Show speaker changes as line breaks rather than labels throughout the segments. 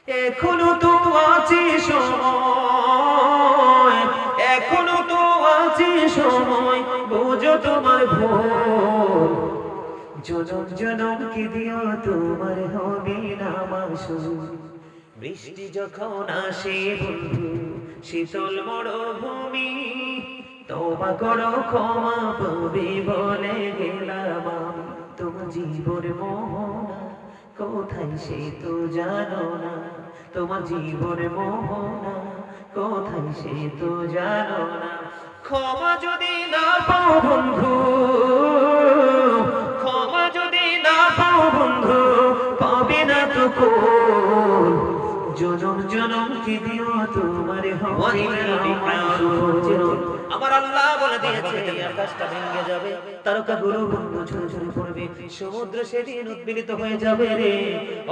এখনো তো আছে সময়, এখনো তো আছে সময়, বুঝো তোমার ভুল। জনম জনম কি দিও তোমার হবে না মাসুল। বৃষ্টি যখন আসে বন্ধু শীতল মরুভূমি, তওবা করো ক্ষমা পাবে বলে গেলাম আমি। তোমার জীবন মোহনা কোথায় সে তো জানো না, তোমার জীবন মোহনা কোথায় সে তো জানো না। ক্ষমা যদি না পাও বন্ধু, ক্ষমা যদি না পাও বন্ধু, পাবে না তো কোন। জনম জনম কি দিও তোমার হবে না মাসুল। আমার আল্লাহ বলে দিয়েছে আকাশটা ভেঙে যাবে, তারকাগুলো বন্ধু ঝরে ঝরে পড়বে, সমুদ্র সেদিন উদ্বেলিত হয়ে যাবে রে।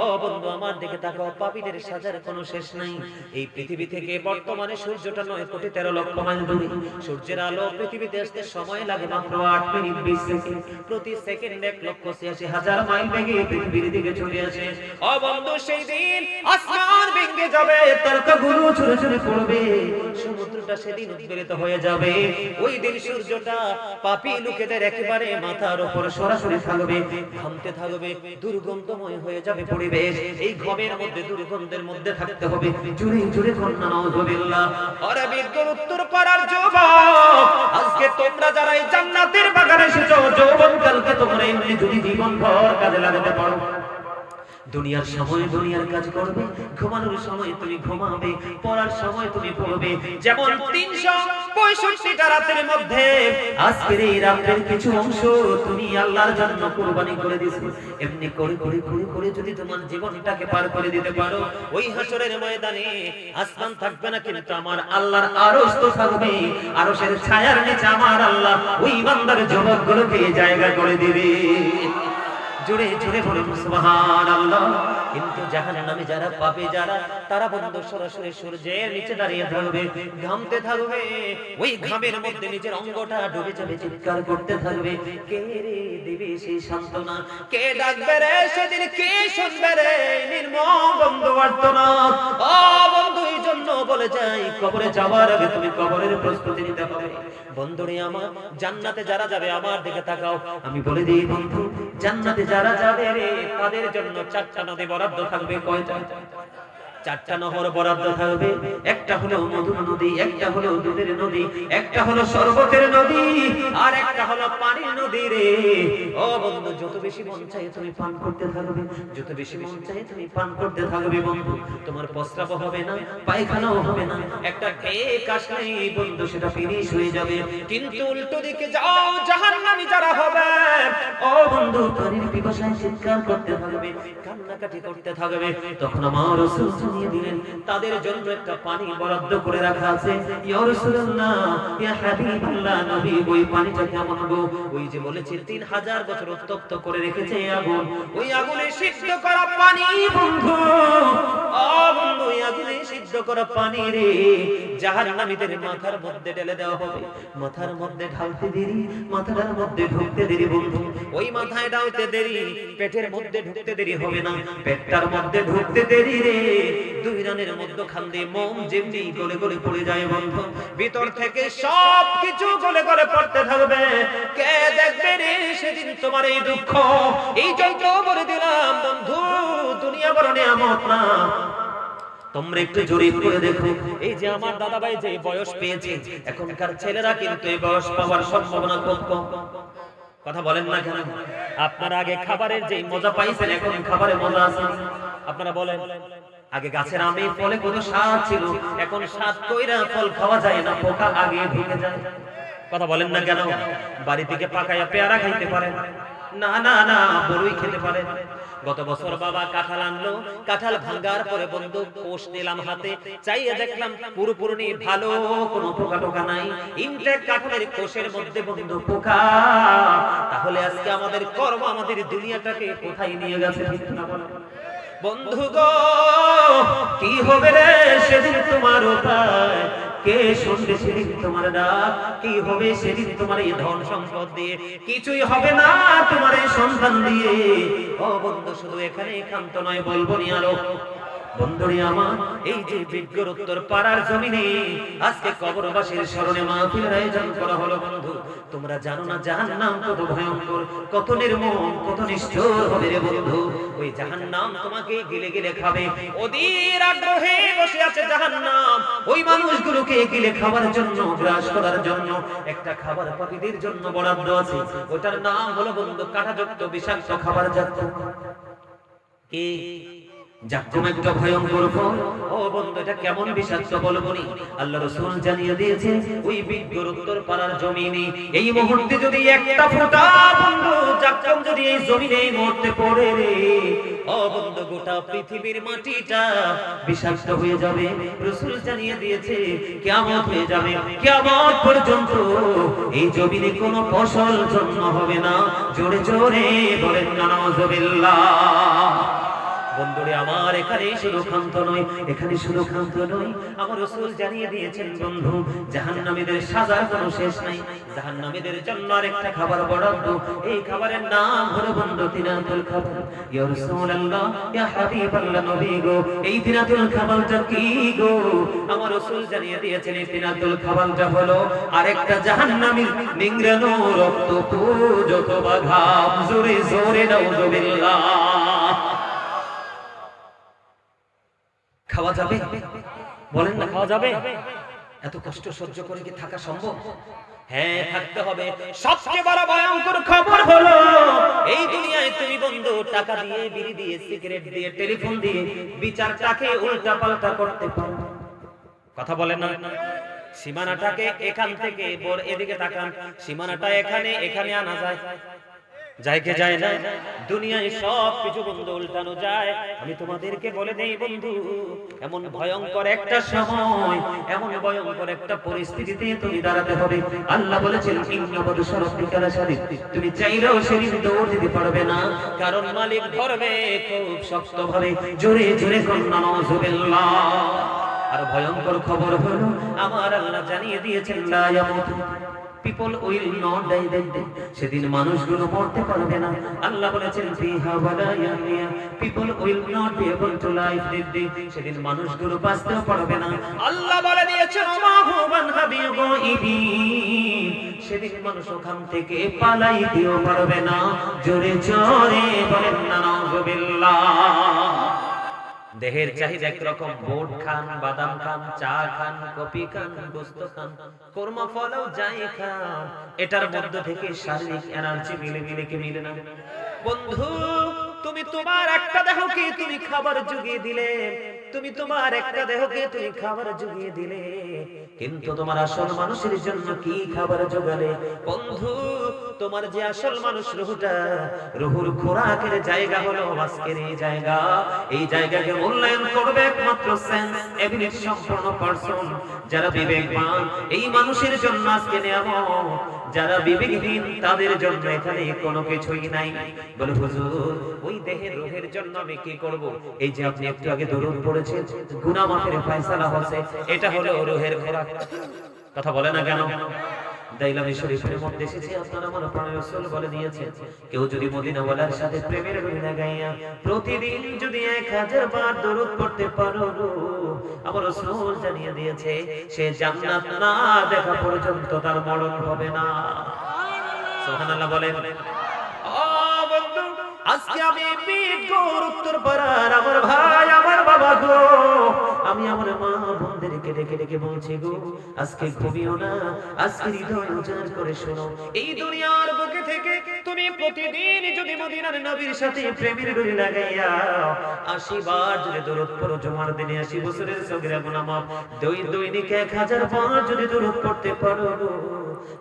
ও বন্ধু আমার দিকে তাকাও, পাপীদের সাজার কোনো শেষ নাই। এই পৃথিবী থেকে বর্তমানে সূর্যটা 9,13,00,000 মাইল দূরে। সূর্যের আলো পৃথিবীতে আসতে সময় লাগে মাত্র 8 মিনিট 20 সেকেন্ড। প্রতি সেকেন্ডে 1,86,000 মাইল বেগে পৃথিবীর দিকে চলে আসে। ও বন্ধু সেই দিন আসমান ভেঙে যাবে, তারকাগুলো ঝরে ঝরে পড়বে, সমুদ্রটা সেদিন উদ্বেলিত হয়ে যাবে। ওই দিন সূর্যটা পাপী লোকেদের একেবারে মাথার উপর সরাসরি থাকবে, ঘামতে থাকবে, দুর্গন্ধময় হয়ে যাবে পরিবেশ। এই ঘমের মধ্যে দুর্গন্ধের মধ্যে থাকতে হবে। জুড়ে জুড়ে কন্যা নাউযুবিল্লাহ। আরে বিদ্যুৎ উত্তর পাড়ার যুবক, আজকে তোমরা যারা এই জান্নাতের বাগানে এসেছো, যৌবনকালকে তোমরা এমনি যদি জীবন ভর কাজে লাগাতে পারো, দুনিয়ার সময় দুনিয়ার কাজ করবে, ঘুমানোর সময় তুমি ঘুমাবে, পড়ার সময় তুমি পড়বে। যেমন 365টা রাতের মধ্যে আজকের এই রাতের কিছু অংশ তুমি আল্লাহর জন্য কুরবানি করে দিছো, এমনি করে করে করে করে যদি তোমার জীবনটাকে পার করে দিতে পারো, ওই হাসরের ময়দানে আসমান থাকবে না, কিন্তু আমার আল্লাহর আরশ তো থাকবে। আরশের ছায়ার নিচে আমার আল্লাহ ওই বান্দার যুবকগুলোকে জায়গা করে দিবে। জুড়ে জুড়ে বলুন সুবহানাল্লাহ। কিন্তু জাহান্নামে যারা পাবে, যারা তারা বন্ধু সরাসরি সূর্যের নিচে দাঁড়িয়ে থাকবে, ঘামতে থাকবে, ওই ঘামের মধ্যে নিজের অঙ্গটা ডুবে যাবে, চিৎকার করতে থাকবে। কে রে দিবে সেই সান্ত্বনা, কে ডাকবে রে সেদিন, কে শুনবে রে নির্মম বন্ধু আর্তনা। ও বন্ধু এই জন্য বলে যাই, কবরে যাওয়ার আগে তুমি কবরের প্রস্তুতি নিতে হবে। বন্ধুরে আমার, জান্নাতে যারা যাবে আমার দিকে তাকাও, আমি বলে দিই বন্ধু, জান্নাতে যারা যাবে রে তাদের জন্য 4টা নদী বরাদ্দ থাকবে। কয়টা? 4টা নহর বরাদ্দ থাকবে। একটা হলো মধুর নদী, একটা হলো দুধের নদী, একটা হলো শরবতের নদী, আর একটা হলো পানির নদী রে। ও বন্ধু যত বেশি মন চায় তুমি পান করতে থাকবে, যত বেশি মন চায় তুমি পান করতে থাকবে বন্ধু। তোমার প্রস্রাব হবে না, পায়খানাও হবে না, একটা ঠেক আসলেই বন্ধু সেটা ফিনিশ হয়ে যাবে। কিন্তু উল্টো দিকে যাও, জাহান্নামী যারা হবে, ও বন্ধু পানির পিপাসায় চিৎকার করতে থাকবে, কান্নাকাটি করতে থাকবে। তখন আমার রাসূল জানিয়ে দিলেন তাদের জন্য একটা পানি বরাদ্দ করে রাখা আছে। ইয়া রাসূলুল্লাহ, ইয়া হাবিবাল্লাহ, নবী ওই পানিটা কেমন গো? ওই যে বলেছে 3000 বছর উত্তপ্ত করে রেখেছে আগুন, ওই আগুনে সিদ্ধ করা পানি বন্ধু। ও বন্ধু ওই আগুনে সিদ্ধ করা পানি রে জাহান্নামীদের মাথার মধ্যে ঢেলে দেওয়া হবে। মাথার মধ্যে ঢালতে দেরি, মাথার মধ্যে ঢুকতে দেরি বন্ধু। ওই মাথায় ঢালতে দেরি, পেটের মধ্যে ঢুকতে দেরি হবে না, পেটটার মধ্যে ঢুকতে দেরি রে। দুই রানের মধ্যে খান্দে মোম যেমনি গলে গলে পড়ে যায় বন্ধু, ভিতর থেকে সব কিছু গলে গলে পড়তে থাকবে। কে দেখবে রে সেদিন তোমার এই দুঃখ? এই জন্য বলে দিলাম বন্ধু, দুনিয়া বড় নিয়ামত না। তোমরা একটু জরিপ করে দেখো, এই যে আমার দাদা ভাই যে বয়স পেয়েছে, এখনকার ছেলেরা কিন্তু এই বয়স পাওয়ার সম্ভাবনা খুব কম। কথা বলেন না কেন? আপনারা আগে খাবারের যে মজা পাইছেন, এখন খাবারে মজা আছে? আপনারা বলেন। আগে গাছের আমে ফলে কত স্বাদ ছিল, এখন স্বাদ কইরা ফল খাওয়া যায় না, পোকা আগে ঢুকে যায়। কথা বলেন না কেন? বাড়ি থেকে পাকায়া পেয়ারা খাইতে পারেন না, না না বড়ই খেতে পারেন। গত বছর বাবা কাঁঠাল আনলো, কাঁঠাল ভাঙার পরে বন্ধু কোষ নিলাম হাতে, চাইয়ে দেখলাম পুরোপুরি ভালো, কোনো পোকা টোকা নাই। ইনটেক কাঁঠালের কোষের মধ্যে বন্ধু পোকা। তাহলে আজকে আমাদের কর্ম আমাদের দুনিয়াটাকে কোথায় নিয়ে গেছে বন্ধু গো? কি হবে রে সেদিন তোমার উপায়? কে শুনবে সেদিন তোমার ডাক? কি হবে সেদিন তোমার এই ধন সম্পদ দিয়ে? কিছুই হবে না তোমার এই সন্তান দিয়ে। ও বন্ধু শুধু এখানে ক্ষান্ত নয়, বলবো নি আরো। বন্ধুরে আমার, এই যে বিজ্ঞর উত্তর পাড়ার জমিনে আজকে কবরবাসীর স্মরণে মাহফিলের আয়োজন করা হলো। বন্ধু, তোমরা জানো না জাহান্নাম কত ভয়ঙ্কর, কত নির্মম, কত নিষ্ঠুর হবে রে বন্ধু। ওই জাহান্নাম তোমাকে গিলে গিলে খাবে। অধীর আগ্রহে বসে আছে জাহান্নাম ওই মানুষগুলোকে গিলে খাবার জন্য, গ্রাস করার জন্য। একটা খাবার পাখিদের জন্য বরাদ্দ আছে, ওটার নাম হলো বন্ধু কাঁটাযুক্ত বিষাক্ত খাবার জাতীয় কি জাক্কুম, একটা ভয়ঙ্কর ফল। ও বন্ধু, এটা কেমন বিষাক্ত বলবনি। আল্লাহ রাসূল জানিয়ে দিয়েছে ওই বিজ্ঞর উত্তর পাড়ার জমিনে এই মুহূর্তে যদি একটা ফোঁটা বন্ধু জাক্কুম যদি এই জমিনে এই মুহূর্তে পড়ে রে, ও বন্ধু, গোটা পৃথিবীর মাটিটা বিষাক্ত হয়ে যাবে। রাসূল জানিয়ে দিয়েছে কিয়ামত হয়ে যাবে, কিয়ামত পর্যন্ত এই জমিনে কোনো ফসল জন্ম হবে না। জোরে জোরে বলেন নাউযুবিল্লাহ। বন্ধুরে আমার, এখানে শুধু ক্ষান্ত নয়, এখানে শুধু ক্ষান্ত নয়, আমার রাসূল জানিয়ে দিয়েছেন বন্ধু জাহান্নামীদের সাজার কোনো শেষ নাই। জাহান্নামীদের জন্য আরেকটা খাবার বরাদ্দ, এই খাবারের নাম হলো বন্ধু তিনাতুল খাবার। ইয়া রাসূলুল্লাহ, ইয়া হাবিবাল্লাহ, নবী গো, এই তিনাতুল খাবারটা কি গো? আমার রাসূল জানিয়ে দিয়েছেন এই তিনাতুল খাবারটা হলো আরেকটা জাহান্নামীর নিংড়ানো রক্ত যত বাঘাম। জোরে জোরে নাউযুবিল্লাহ। খাওয়া যাবে? বলেন না, খাওয়া যাবে? এত কষ্ট সহ্য করে কি থাকা সম্ভব? হ্যাঁ, থাকতে হবে। সবচেয়ে বড় ভয়ঙ্কর খবর হলো এই দুনিয়ায় তুমি বন্ধু টাকা দিয়ে, বিড়ি দিয়ে, সিগারেট দিয়ে, টেলিফোন দিয়ে বিচারটাকে উল্টা পাল্টা করতে পারো। কথা বলেন না? সীমানাটাকে এখান থেকে এদিকে তাকান, সীমানাটা এখানে এখানে আনা যায়, যায় কে যায় না? দুনিয়ায় সব কিছু বন্ধু উল্টানো যায়। আমি তোমাদেরকে বলে দেই বন্ধু, এমন ভয়ঙ্কর একটা সময়, এমন ভয়ঙ্কর একটা পরিস্থিতিতে তুমি দাঁড়াতে হবে। আল্লাহ বলেছেন ইন্না বাদশা রাব্বিকা লাশাদীদ, তুমি চাইলেও সেদিন দৌড় দিতে পারবে না, কারণ মালিক ধরবে খুব শক্তভাবে। জোরে জোরে কন্যা নাউযুবিল্লাহ। আর ভয়ঙ্কর খবর হলো আমার আল্লাহ জানিয়ে দিয়েছেন লা ইয়ামুতু, people will not die that day, সেদিন মানুষগুলো মরতে পারবে না। আল্লাহ বলেছেন ফিহা ওয়ালা ইয়াহইয়া, people will not be able to live that day, সেদিন মানুষগুলো বাঁচতে পারবে না। আল্লাহ বলে দিয়েছেন মা হুমান হাবিয়ুবিন, সেদিন মানুষ ওখান থেকে পালাইতেও পারবে না। জোরে জোরে বলেন না নাউযুবিল্লাহ। দেহের চাহিদা একরকম, বোট খান, বাদাম খান, চা খান, কফি খান, গোস্ত খান, কোরমা ফলও যাই খান, এটার মধ্য থেকে শারীরিক এনার্জি মিলে কি মিলে না? বন্ধু, তুমি তোমার একটা দেহকে তুমি খাবার জুগিয়ে দিলে, তুমি তোমার একটা দেহকে তুমি খাবার জুগিয়ে দিলে, কিন্তু তোমার আসল মানুষের জন্য কি খাবার জোগালে? বন্ধু, তোমার যে আসল মানুষ রুহটা, রুহুর খোরাকের জায়গা হলো আজকের এই জায়গা। এই জায়গাকে মূল্যায়ন করবে একমাত্র সেন্স এবিলিটি সম্পন্ন পারসন, যারা বিবেকবান। এই মানুষের জন্য আজকে নিয়ামত, যারা বিবেকহীন তাদের জন্য এখানে কোনো কিছুই নাই। বলে হুজুর, ওই দেহের রুহের জন্য আমি কি করব? এই যে আপনি একটু আগে দরুদ পড়েছেন, গুনাহ মাফের ফয়সালা হচ্ছে, এটা হলো রুহের খোরাক। কথা বলে না কেন? দাইলামি শরীফের মধ্যে এসেছে, আপনার আমার প্রাণের রাসূল বলে দিয়েছেন, কেউ যদি মদিনাওয়ালার সাথে প্রেমের গান গাইয়া প্রতিদিন যদি 1000 বার দরুদ পড়তে পারো, আমার রাসূল জানিয়ে দিয়েছে সে জান্নাত না দেখা পর্যন্ত তার মরণ হবে না। সুবহানাল্লাহ বলেন। ও বন্ধু, আজকে আমি বিজ্ঞর উত্তর পাড়ার আমার ভাই, আমার বাবা গো, আমি আমার মা বোনদেরকে ডেকে ডেকে বলছি গো, আজকে ঘুমিও না, আজকে হৃদয় উজাড় করে শোনো। এই দুনিয়ার বুকে থেকে তুমি প্রতিদিন যদি মদিনার নবীর সাথে প্রেমের ডুরি লাগাইয়া 80 বার যদি দরুদ পড়ো, জুমার দিনে 80 বছরের সগীরা গুনাহ মাফ, দৈনিক 1000 বার যদি দরুদ পড়তে পারো,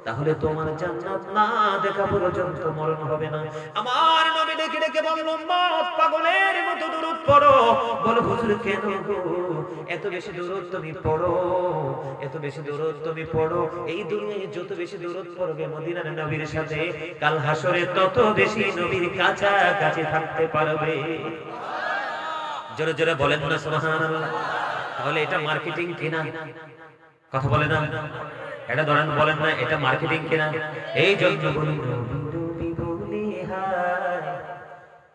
তাহলে তোমার জান্নাত না দেখা পর্যন্ত মরণ হবে না। আমার নবী ডেকে ডেকে বলল, উম্মত পাগলের মতো দরুদ পড়ো। বলো হুজুর কেন গো এত বেশি দরুদ তুমি পড়ো, এত বেশি দরুদ তুমি পড়ো? এই দুনিয়ায় যত বেশি দরুদ পড়বে মদিনার নবীর সাথে, কাল হাসরে তত বেশি নবীর কাছাকাছি থাকতে পারবে। জোরে জোরে বলেন না সুবহানাল্লাহ। তাহলে এটা মার্কেটিং কিনা? কথা বলে না? এটা ধরেন বলেন না এটা মার্কেটিং কিনা? এই জন্য বলি নবী বলে হায়,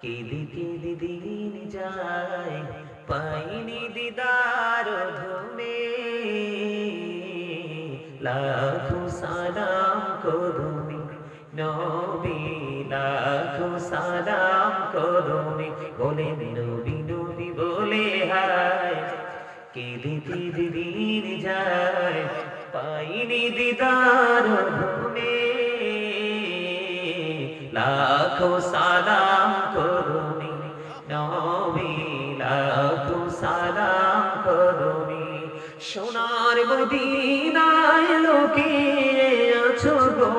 কেঁদে কেঁদে দিন যায়, পাইনি দিদার ধুমে লাখো সালাম করুমি নবী লাখো সালাম করুমি বলে নবী নবী বলে হায় কেঁদে কেঁদে দিন যায় পাইনি দিদার ধুমে লাখো সালাম করুমি নবী লাখো সালাম করুমি সোনার মদিনায় লুকিয়ে আছো গো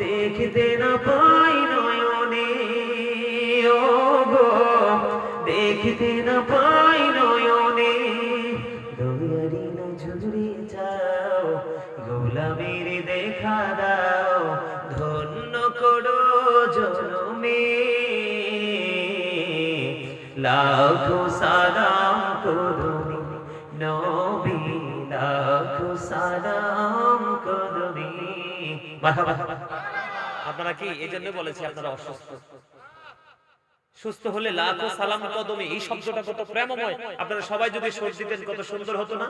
দেখতে না পাই নয়নে ও গো দেখতে না পাই নয়নে দয়ারি না ঝুড়ে যাও গোলামের দেখা দাও ধন্য করো জনমে লাখো সালাম করুমি নবী লাখো সালাম করুমি। মারহাবা। আপনারা কি এই জন্য বলেছি আপনারা অসুস্থ? সুস্থ হলে লাখো সালাম কদমে এই শব্দটা কত প্রেমময়। আপনারা সবাই যদি সুর দিতেন কত সুন্দর হতো না?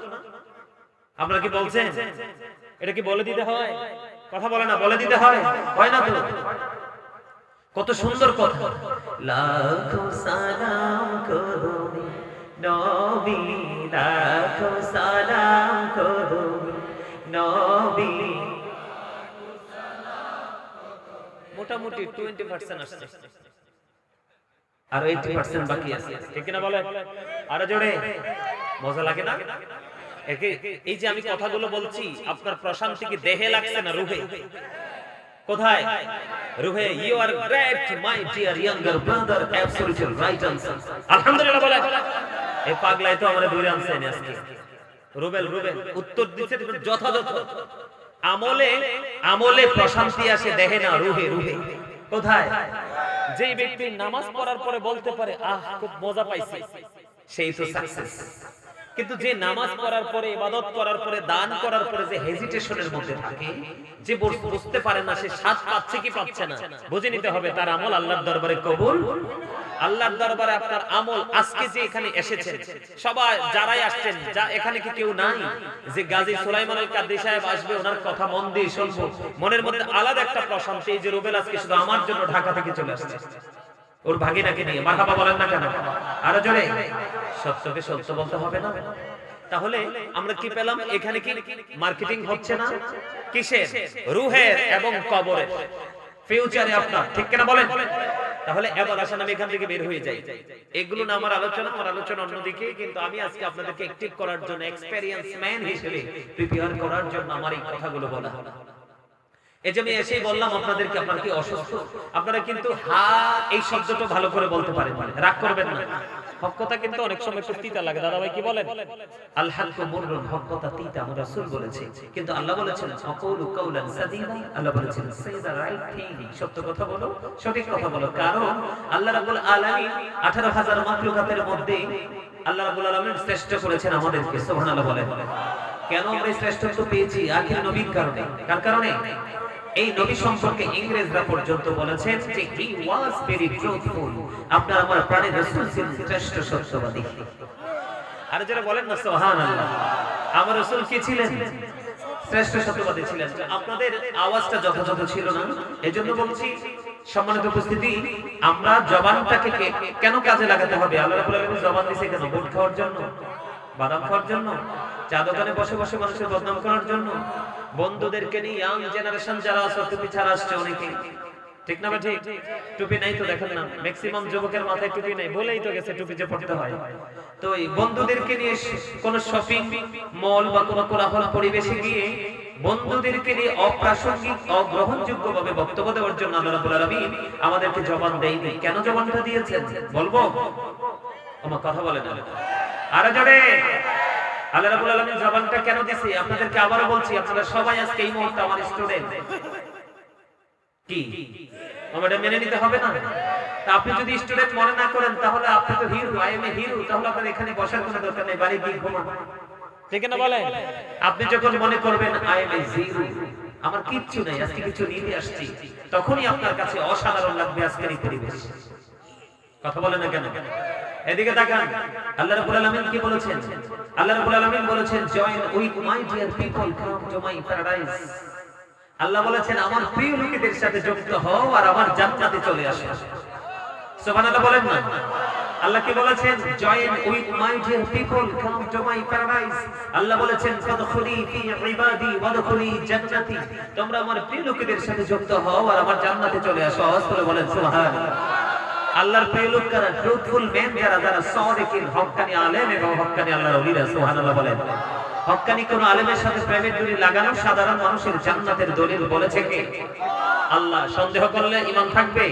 আপনারা কি বলছেন? এটা কি বলে দিতে হয়? কথা বলে না, বলে দিতে হয়? হয় না তো? কত সুন্দর কথা। লাখো সালাম করুমি নবী লাখো সালাম করুমি নবী। মোটামুটি 20% আসছে, আর 80% বাকি আছে, ঠিক না বলেন? আরো জোরে। মজা লাগে না? এই যে আমি কথাগুলো বলছি আপনার প্রশান্তি কি দেহে লাগছে না রুহে? কোথায়? রুহে। You are great my dear younger brother, absolutely right answer. আলহামদুলিল্লাহ বলে। এই পাগলাই তো আমারে দূরে আনছে আজকে। রুবেল উত্তর দিতে যথাযথ। আমলে আমলে প্রশান্তি আসে দেহে না, রুহে। কোথায়? যেই ব্যক্তি নামাজ পড়ার পরে বলতে পারে আহ খুব মজা পাইছি, সেই তো সাকসেস। কিন্তু যে নামাজ পড়ার পরে, ইবাদত করার পরে, দান করার পরে যে হেজিটেশনের মধ্যে থাকে, যে বুঝতে পারে না সে স্বাদ পাচ্ছে কি পাচ্ছে না, বুঝে নিতে হবে তার আমল আল্লাহর দরবারে কবুল। আল্লাহর দরবারে আপনার আমল, আজকে যে এখানে এসেছেন সবাই যারাই আসছেন, যা এখানে কি কেউ নাই যে গাজী সুলাইমান আল কাদরি সাহেব আসবে ওনার কথা মন দিয়ে শুনবো? মনের মধ্যে আলাদা একটা প্রশান্তি। এই যে রুবেল আজকে শুধু আমার জন্য ঢাকা থেকে চলে আসছে ওর ভাগিনাকে নিয়ে। মারহাবা বলেন না কেন? আরো জোরে। সত্যকে সত্য বলতে হবে না? তাহলে আমরা কি পেলাম? এখানে কি মার্কেটিং হচ্ছে না? কিসের? রুহের এবং কবরের, ফিউচারে আপনার, ঠিক কিনা বলেন? তাহলে এবার আসেন আমি এখান থেকে বের হয়ে যাই। এগুলো না আমার আলোচনা অন্যদিকে, কিন্তু আমি আজকে আপনাদেরকে অ্যাক্টিভ করার জন্য, এক্সপেরিয়েন্স ম্যান হিসেবে প্রিপেয়ার করার জন্য আমার এই কথাগুলো বলা। এই যে আমি এসেই বললাম আপনাদেরকে আপনারা কি অসুস্থ? আপনারা কিন্তু হা এই শব্দটা ভালো করে বলতে পারেন, রাগ করবেন না। হক কথা কিন্তু অনেক সময় একটু তিতা লাগে। দাদা ভাই কি বলেন? আল হাক্কু মুররুন, হক কথা তিতা, আমার রাসূল বলেছে। কিন্তু আল্লাহ বলেছেন আকুলু কাওলান সাদীদা, আল্লাহ বলেছেন সে দা রাইট থিং, সত্য কথা বলো, সঠিক কথা বলো। কারণ আল্লাহ রাব্বুল আলামিন 18000 মাখলুকাতের মধ্যে আল্লাহ রাব্বুল আলামিন শ্রেষ্ঠ করেছেন আমাদেরকে। সুবহানাল্লাহ বলেন। কেন আমরা শ্রেষ্ঠত্ব পেয়েছি? আখির নবীর কারণে। কার কারণে? এই নবী সম্পর্কে ইংরেজরা পর্যন্ত বলেছেন যে হি ওয়াজ ভেরি ট্রুথফুল। আপনার আমার প্রাণের রাসূল ছিলেন শ্রেষ্ঠ সত্যবাদী। আর যারা বলেন না সুবহানাল্লাহ, আমার রাসূল কি ছিলেন? শ্রেষ্ঠ সত্যবাদী ছিলেন। আপনাদের আওয়াজটা যথাযথ ছিল না, এজন্য বলছি সম্মানিত উপস্থিতি, আমরা জবানটাকে কেন কাজে লাগাতে হবে? আল্লাহ রাব্বুল আলামিন জবান দিয়েছে কেন? বুট খাওয়ার জন্য, বাদাম খাওয়ার জন্য, চা দোকানে বসে বসে মানুষের বদনাম করার জন্য, বন্ধুদেরকে নিয়ে ইয়াং জেনারেশন যারা আছে টুপি ছাড়া আসছে অনেকে, ঠিক না? ঠিক। টুপি নাই তো দেখেন না, ম্যাক্সিমাম যুবকের মাথায় টুপি নাই, বলেই তো গেছে টুপি যে পড়তে হয়। তো এই বন্ধুদেরকে নিয়ে কোন শপিং মল বা কোন কোলাহল পরিবেশে গিয়ে বন্ধুদেরকে নিয়ে অপ্রাসঙ্গিক, অগ্রহণযোগ্য ভাবে বক্তব্য দেওয়ার জন্য আল্লাহ রাব্বুল আলামিন আমাদেরকে জবান দেয়নি। কেন জবানটা দিয়েছেন বলবো? আমার কথা বলে না, আরো জোরে। আল্লাহ রাব্বুল আলামিন জবানটা কেন দিয়েছে আপনাদেরকে আবারো বলছি। আপনারা সবাই আজকে এই মুহূর্তে আমার স্টুডেন্ট, কি আমাদের মেনে নিতে হবে না? তা আপনি যদি স্টুডেন্ট মনে না করেন তাহলে আপনি তো hero, I M A hero, তাহলে আপনার এখানে বসার কোনো দরকার নেই, বাড়ি গিয়ে ঘুমান, ঠিক না বলেন? আপনি যখন মনে করবেন আই এম এ জিরো, আমার কিচ্ছু নাই, আজকে কিছু নিতে আসছি, তখনই আপনার কাছে অসাধারণ লাগবে আজকের এই পরিবেশ। কথা বলে না কেন? এদিকে তাকান, আল্লাহ রাব্বুল আলামিন কি বলেছেন? আল্লাহ রাব্বুল আলামিন বলেছেন, join with my dear people, come to my paradise. আল্লাহ বলেছেন, আমার প্রিয় লোকেদের সাথে যুক্ত হও আর আমার জান্নাতে চলে আসো। সুবহানাল্লাহ বলেন না? আল্লাহ কি বলেছেন? Join with my dear people, come to my paradise. আল্লাহ বলেছেন, ফাদখুলি ফি ইবাদি ওয়াদখুলি জান্নাতি। তোমরা আমার প্রিয় লোকেদের সাথে যুক্ত হও আর আমার জান্নাতে চলে আসো। আওয়াজ করে বলেন সুবহানাল্লাহ। আল্লাহর প্রিয় লোক কারা? ট্রুথফুল ম্যান যারা, যারা সাদিকিন, হক্কানি আলেম এবং হক্কানি আল্লাহর ওলিরা। সুবহানাল্লাহ বলেন। হক্কানি কোন আলেমের সাথে প্রেমের ডুরি লাগানো সাধারণ মানুষের জান্নাতের দলিল বলেছে কে? আল্লাহ। সন্দেহ করলে ঈমান থাকবে?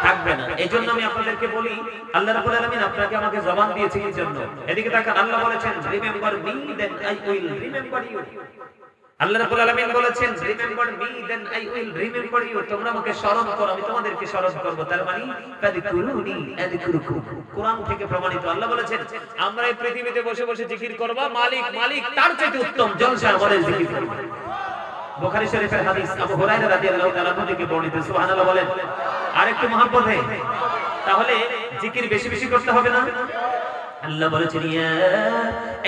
থাকবে না। এজন্য আমি আপনাদেরকে বলি, আল্লাহ রাব্বুল আলামিন আপনাকে আমাকে জবান দিয়েছে কি জন্য? এদিকে তাকান, আল্লাহ বলেছেন, remember me then I will remember you. আল্লাহ রাব্বুল আলামিন বলেছেন, remember me then I will remember you. তোমরা আমাকে স্মরণ করো, আমি তোমাদেরকে স্মরণ করব। তার মানে ফাযকুরুনি আযকুরুকুম। কোরআন থেকে প্রমাণিত। আল্লাহ বলেছেন, আমরা এই পৃথিবীতে বসে বসে জিকির করব, মালিক মালিক তার চেয়ে উত্তম জলসা আমাদের জিকির করব। বুখারী শরীফের হাদিস, আবু হুরায়রা রাদিয়াল্লাহু তাআলা থেকে বর্ণিত। সুবহানাল্লাহ বলেন। আরেকটু মহব্বতে, তাহলে জিকির বেশি বেশি করতে হবে না? আল্লাহ বলেছেন, ইয়া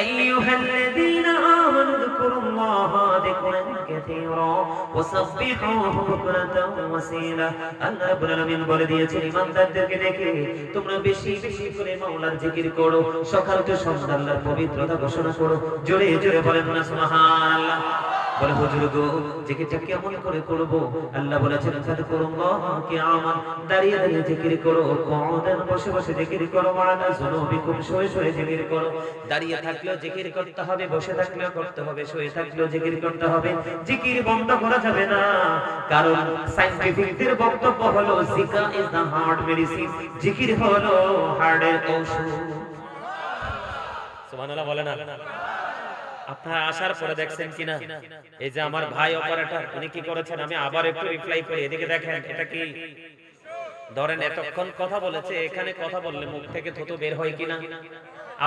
আইয়ুহাল্লাযীনা আমানু যকুরুল্লাহা যিকরান কাসীরা ওয়াসাব্বিহুহু বুকরাতাও ওয়াসীলা। আল্লাহ রাব্বুল আলামিন বলে দিয়েছেন, ঈমানদারদেরকে দেখে তোমরা বেশি বেশি করে মাওলার জিকির করো, সকাল থেকে সন্ধ্যা আল্লাহর পবিত্রতা ঘোষণা করো। জোরে জোরে বলেন না সুবহানাল্লাহ। বলে, হুজুর গো, জিকিরটা কেমন করে করব? আল্লাহ বলেছেন, ফাযকুরুল্লাহ কিয়ামান, দাঁড়িয়ে দাঁড়িয়ে জিকির করো, কুউদান, বসে বসে জিকির করো, ওয়ালা যুনুবিকুম, শুয়ে শুয়ে জিকির করো। দাঁড়িয়ে থাকলেও জিকির করতে হবে, বসে থাকলেও করতে হবে, শুয়ে থাকলেও জিকির করতে হবে। জিকির বন্ধ করা যাবে না, কারণ সায়েন্টিফিকদের বক্তব্য হলো জিকির ইজ দ্য হার্ট মেডিসিন। জিকির হলো হার্টের ঔষধ। সুবহানাল্লাহ বলেন না? আপনারা আসার পরে দেখছেন কিনা, এই যে আমার ভাই অপারেটর, উনি কি করেছেন, আমি আবার একটু রিপ্লাই করি। এদিকে দেখেন, এটা কি ধরেন এতক্ষণ কথা বলেছে, এখানে কথা বললে মুখ থেকে থুতু বের হয় কিনা?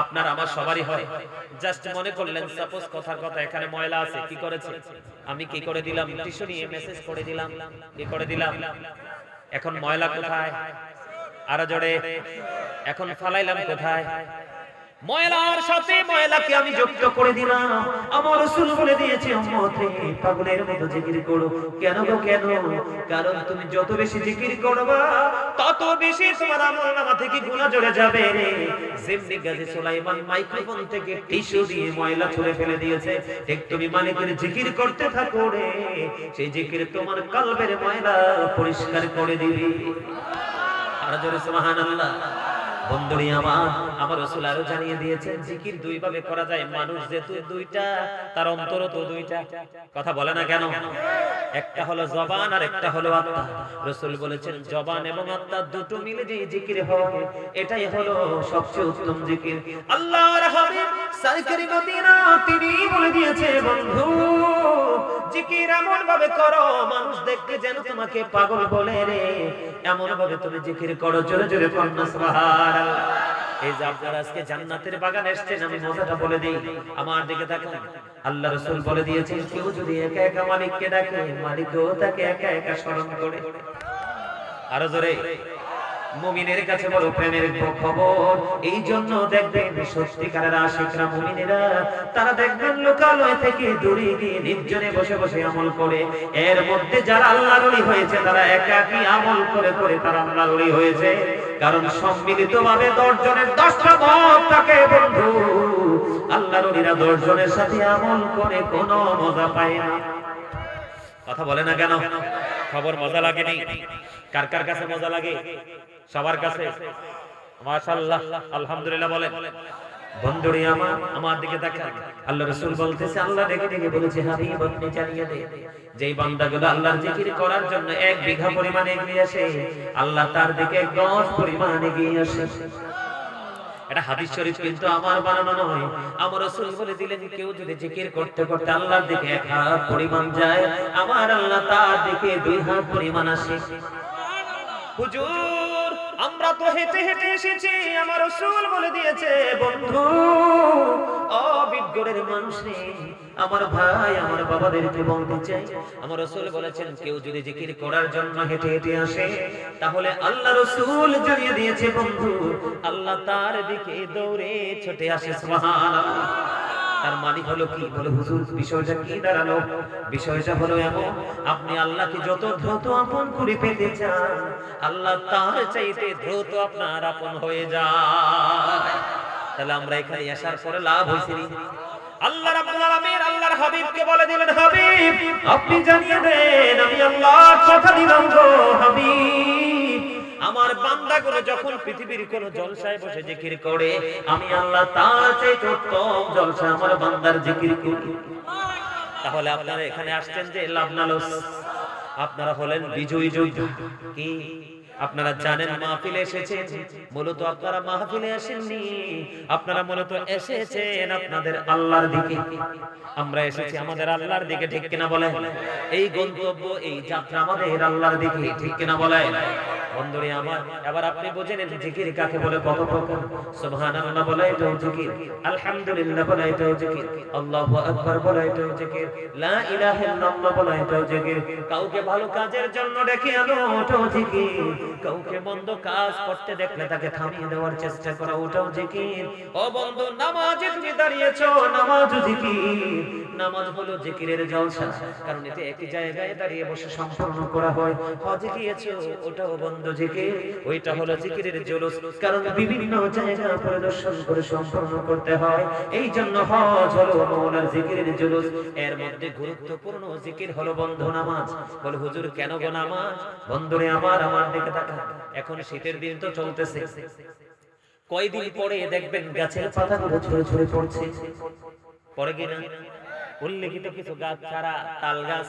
আপনার আমার সবারই হয়। জাস্ট মনে করলেন সাপোজ কথার কথা, এখানে ময়লা আছে, কি করেছে? আমি কি করে দিলাম? টিস্যু নিয়ে মেসেজ করে দিলাম। কি করে দিলাম? এখন ময়লা কোথায়? আরো জোরে, এখন ফালাইলাম কোথায়? ময়লার সাথে ময়লাকে আমি যুক্ত করে দিলাম। আমার রাসূল বলে দিয়েছে, উম্মতে পাগলের মতো জিকির করো। কেন গো কেন? কারণ তুমি যত বেশি জিকির করবা, তত বেশি তোমার আমলনামা থেকে গুনাহ ঝরে যাবে। যেমনি গাজী সুলাইমান মাইক্রোফোন থেকে টিস্যু দিয়ে ময়লা ছুঁড়ে ফেলে দিয়েছে, ঠিক তুমি মালিকের জিকির করতে থাকো রে, সেই জিকির তোমার কলবের ময়লা পরিষ্কার করে দিবে। আর জোরে সুবহানাল্লাহ। বন্ধুরি আমার রাসূল আরো জানিয়ে দিয়েছেন, জিকির দুই ভাবে করা যায়। মানুষ যেহেতু দুইটা, তার অন্তরও তো দুইটা। কথা বলে না কেন? একটা হলো জবান আর একটা হলো আত্মা। রাসূল বলেছেন, জবান এবং আত্মা দুটো মিলে যে জিকির হয়, এটাই হলো সবচেয়ে উত্তম জিকির। আল্লাহর হাবিব সরকারি মদিনা তিনি বলে দিয়েছে, বন্ধু জিকির এমন ভাবে করো, মানুষ দেখতে যেন তোমাকে পাগল বলে রে। এমন ভাবে তুমি জিকির করো, জোরে জোরে কন্যা সুবহানাল্লাহ। এই যে আপনারা আজকে জান্নাতের বাগানে এসেছেন, আমি মজাটা বলে দেই, আমার দিকে তাকান। আল্লাহ রাসূল বলে দিয়েছেন, কেউ যদি একা একা মালিককে ডাকে, মালিকও তাকে একা একা স্মরণ করে। আরো জোরে, মুমিনের কাছে বড় প্রেমের খবর। এই জন্য দেখবেন সত্যিকারের আশিকরা, মুমিনেরা, তারা দেখবেন লোকালয় থেকে দূরে গিয়ে নির্জনে বসে বসে আমল করে। এর মধ্যে যারা আল্লাহর ওলি হয়েছে, তারা একাকী আমল করে করে তারা আল্লাহর ওলি হয়েছে। কারণ সম্মিলিতভাবে 10 জনের 10টা মত থাকে বন্ধু। আল্লাহর ওলিরা 10 জনের সাথে আমল করে কোনো মজা পায় না। কথা বলে না কেন? খবর মজা লাগেনি? কার কার কাছে মজা লাগে? সবার কাছে। মাশাআল্লাহ, আলহামদুলিল্লাহ বলেন। বন্ধুরে আমার দিকে তাকান। আল্লাহ রাসূল বলতেছে, আল্লাহ ডেকে ডেকে বলেছে, হাবিব আপনি জানিয়ে দেন, যেই বান্দাগুলো আল্লাহর জিকির করার জন্য 1 বিঘা পরিমাণ এগিয়ে আসে, আল্লাহ তার দিকে 1 গজ পরিমাণ এগিয়ে আসে। এটা হাদিস শরীফ কিন্তু আমার বানানো নয়। আমার রাসূল বলে দিলেন, কেউ যদি জিকির করতে করতে আল্লাহর দিকে 1 হাত পরিমাণ যায়, আমার আল্লাহ তার দিকে 2 হাত পরিমাণ আসে। হুজুর আমরা তো হেঁটে হেঁটে এসেছি, আমার রাসূল বলে দিয়েছে, বন্ধু অবিজ্ঞ অন্তরের মানুষ রে, আমার ভাই আমার বাবাদেরকে বলতে চাই, আমার রাসূল বলেছেন কেউ যদি জিকির করার জন্য হেঁটে হেঁটে আসে, তাহলে আল্লাহ রাসূল জানিয়ে দিয়েছে বন্ধু, আল্লাহ তার দিকে দৌড়ে ছুটে আসে। সুবহানাল্লাহ। তার মানে হলো কি? বলে হুজুর বিষয়টা কি দাঁড়ালো? বিষয়টা হলো এমন, আপনি আল্লাহকে যত দ্রুত আপন করে পেতে চান, আল্লাহ তার চাইতে দ্রুত আপনার আপন হয়ে যায়। তাহলে আমরা এখানে আসার পরে লাভ হইছে নি? আল্লাহ রাব্বুল আলামিন আল্লাহর হাবিবকে বলে দিলেন, হাবিব আপনি জানিয়ে দেন আমি আল্লাহ কথা দিলাম গো হাবিব, আমার বান্দাগুলো যখন পৃথিবীর কোন জলসায় বসে জিকির করে, আমি আল্লাহ তার চাইতে উত্তম জলসা আমার বান্দার জিকির করি। তাহলে আপনারা এখানে আসছেন যে লাভ না লস? আপনারা হলেন বিজয়ী যোদ্ধা। কি আপনারা জানেন মাহফিলে এসেছেন, মূলত আপনারা মাহফিলে আসেননি, আপনারা মূলত এসেছেন আপনাদের আল্লাহর দিকে। আমরা এসেছি আমাদের আল্লাহর দিকে, ঠিক কিনা বলেন? এই গন্তব্য এই যাত্রা আমাদের আল্লাহর দিকে, ঠিক কিনা বলেন? বন্ধুরে আমার, এবার আপনি বুঝে নেন জিকির কাকে বলে, কত প্রকার। সুবহানাল্লাহ বলা এটাও জিকির, আলহামদুলিল্লাহ বলা এটাও জিকির, আল্লাহু আকবার বলা এটাও জিকির, লা ইলাহা ইল্লাল্লাহ বলা এটাও জিকির, কাউকে ভালো কাজের জন্য ডেকে আনো ওটাও জিকির, কাউকে মন্দ কাজ করতে দেখলে তাকে থামিয়ে দেওয়ার চেষ্টা করা ওটাও জিকির। ও বন্ধু, নামাজে তুমি দাঁড়িয়েছো, নামাজও জিকির। নামাজ হলো জিকিরের জলসা, কারণ এটা একই জায়গায় দাঁড়িয়ে বসে সম্পূর্ণ করা হয়। হজে গিয়েছো, ওটাও বন্ধ জিকির, ওইটা হলো জিকিরের জুলুস, কারণ বিভিন্ন জায়গা পরিদর্শন করে সম্পূর্ণ করতে হয়। এই জন্য হজ হলো মওলার জিকিরের জুলুস। এর মধ্যে গুরুত্বপূর্ণ জিকির হলো বন্ধু নামাজ। বলে হুজুর কেন গো নামাজ? বন্ধুরে আমার দিকে তাকান, এখন শীতের দিন তো চলতেছে, কয়দিন পরে দেখবেন গাছের পাতাগুলো ঝরে ঝরে পড়ছে, পরে কিনা? উল্লেখিত কিছু গাছ ছাড়া, তাল গাছ,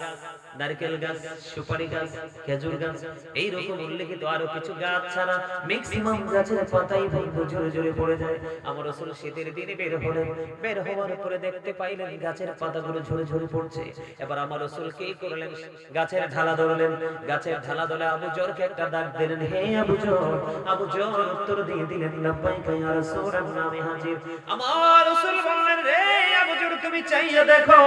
নারকেল গাছ, সুপারি গাছ, খেজুর গাছ, এইরকম উল্লেখিত আরো কিছু গাছ ছাড়া ম্যাক্সিমাম গাছের পাতাই বন্ধ ঝরে ঝরে পড়ে যায়। আমার রাসূল শীতের দিনে বের হলেন, বের হওয়ার পরে দেখতে পাইলেন গাছের পাতাগুলো ঝরে ঝরে পড়ছে। এবার আমার রাসূল কি করলেন? গাছের ঢালা ধরলেন, গাছের ঢালা ধরে আবু জরকে একটা ডাক দিলেন, হে আবু জর। আবু জর উত্তর দিয়ে দিলেন, লাব্বাইকা ইয়া রাসূলুল্লাহ, আমি হাজির। আমার রাসূল বললেন, রে আবু জর তুমি চাইয়া দেখো,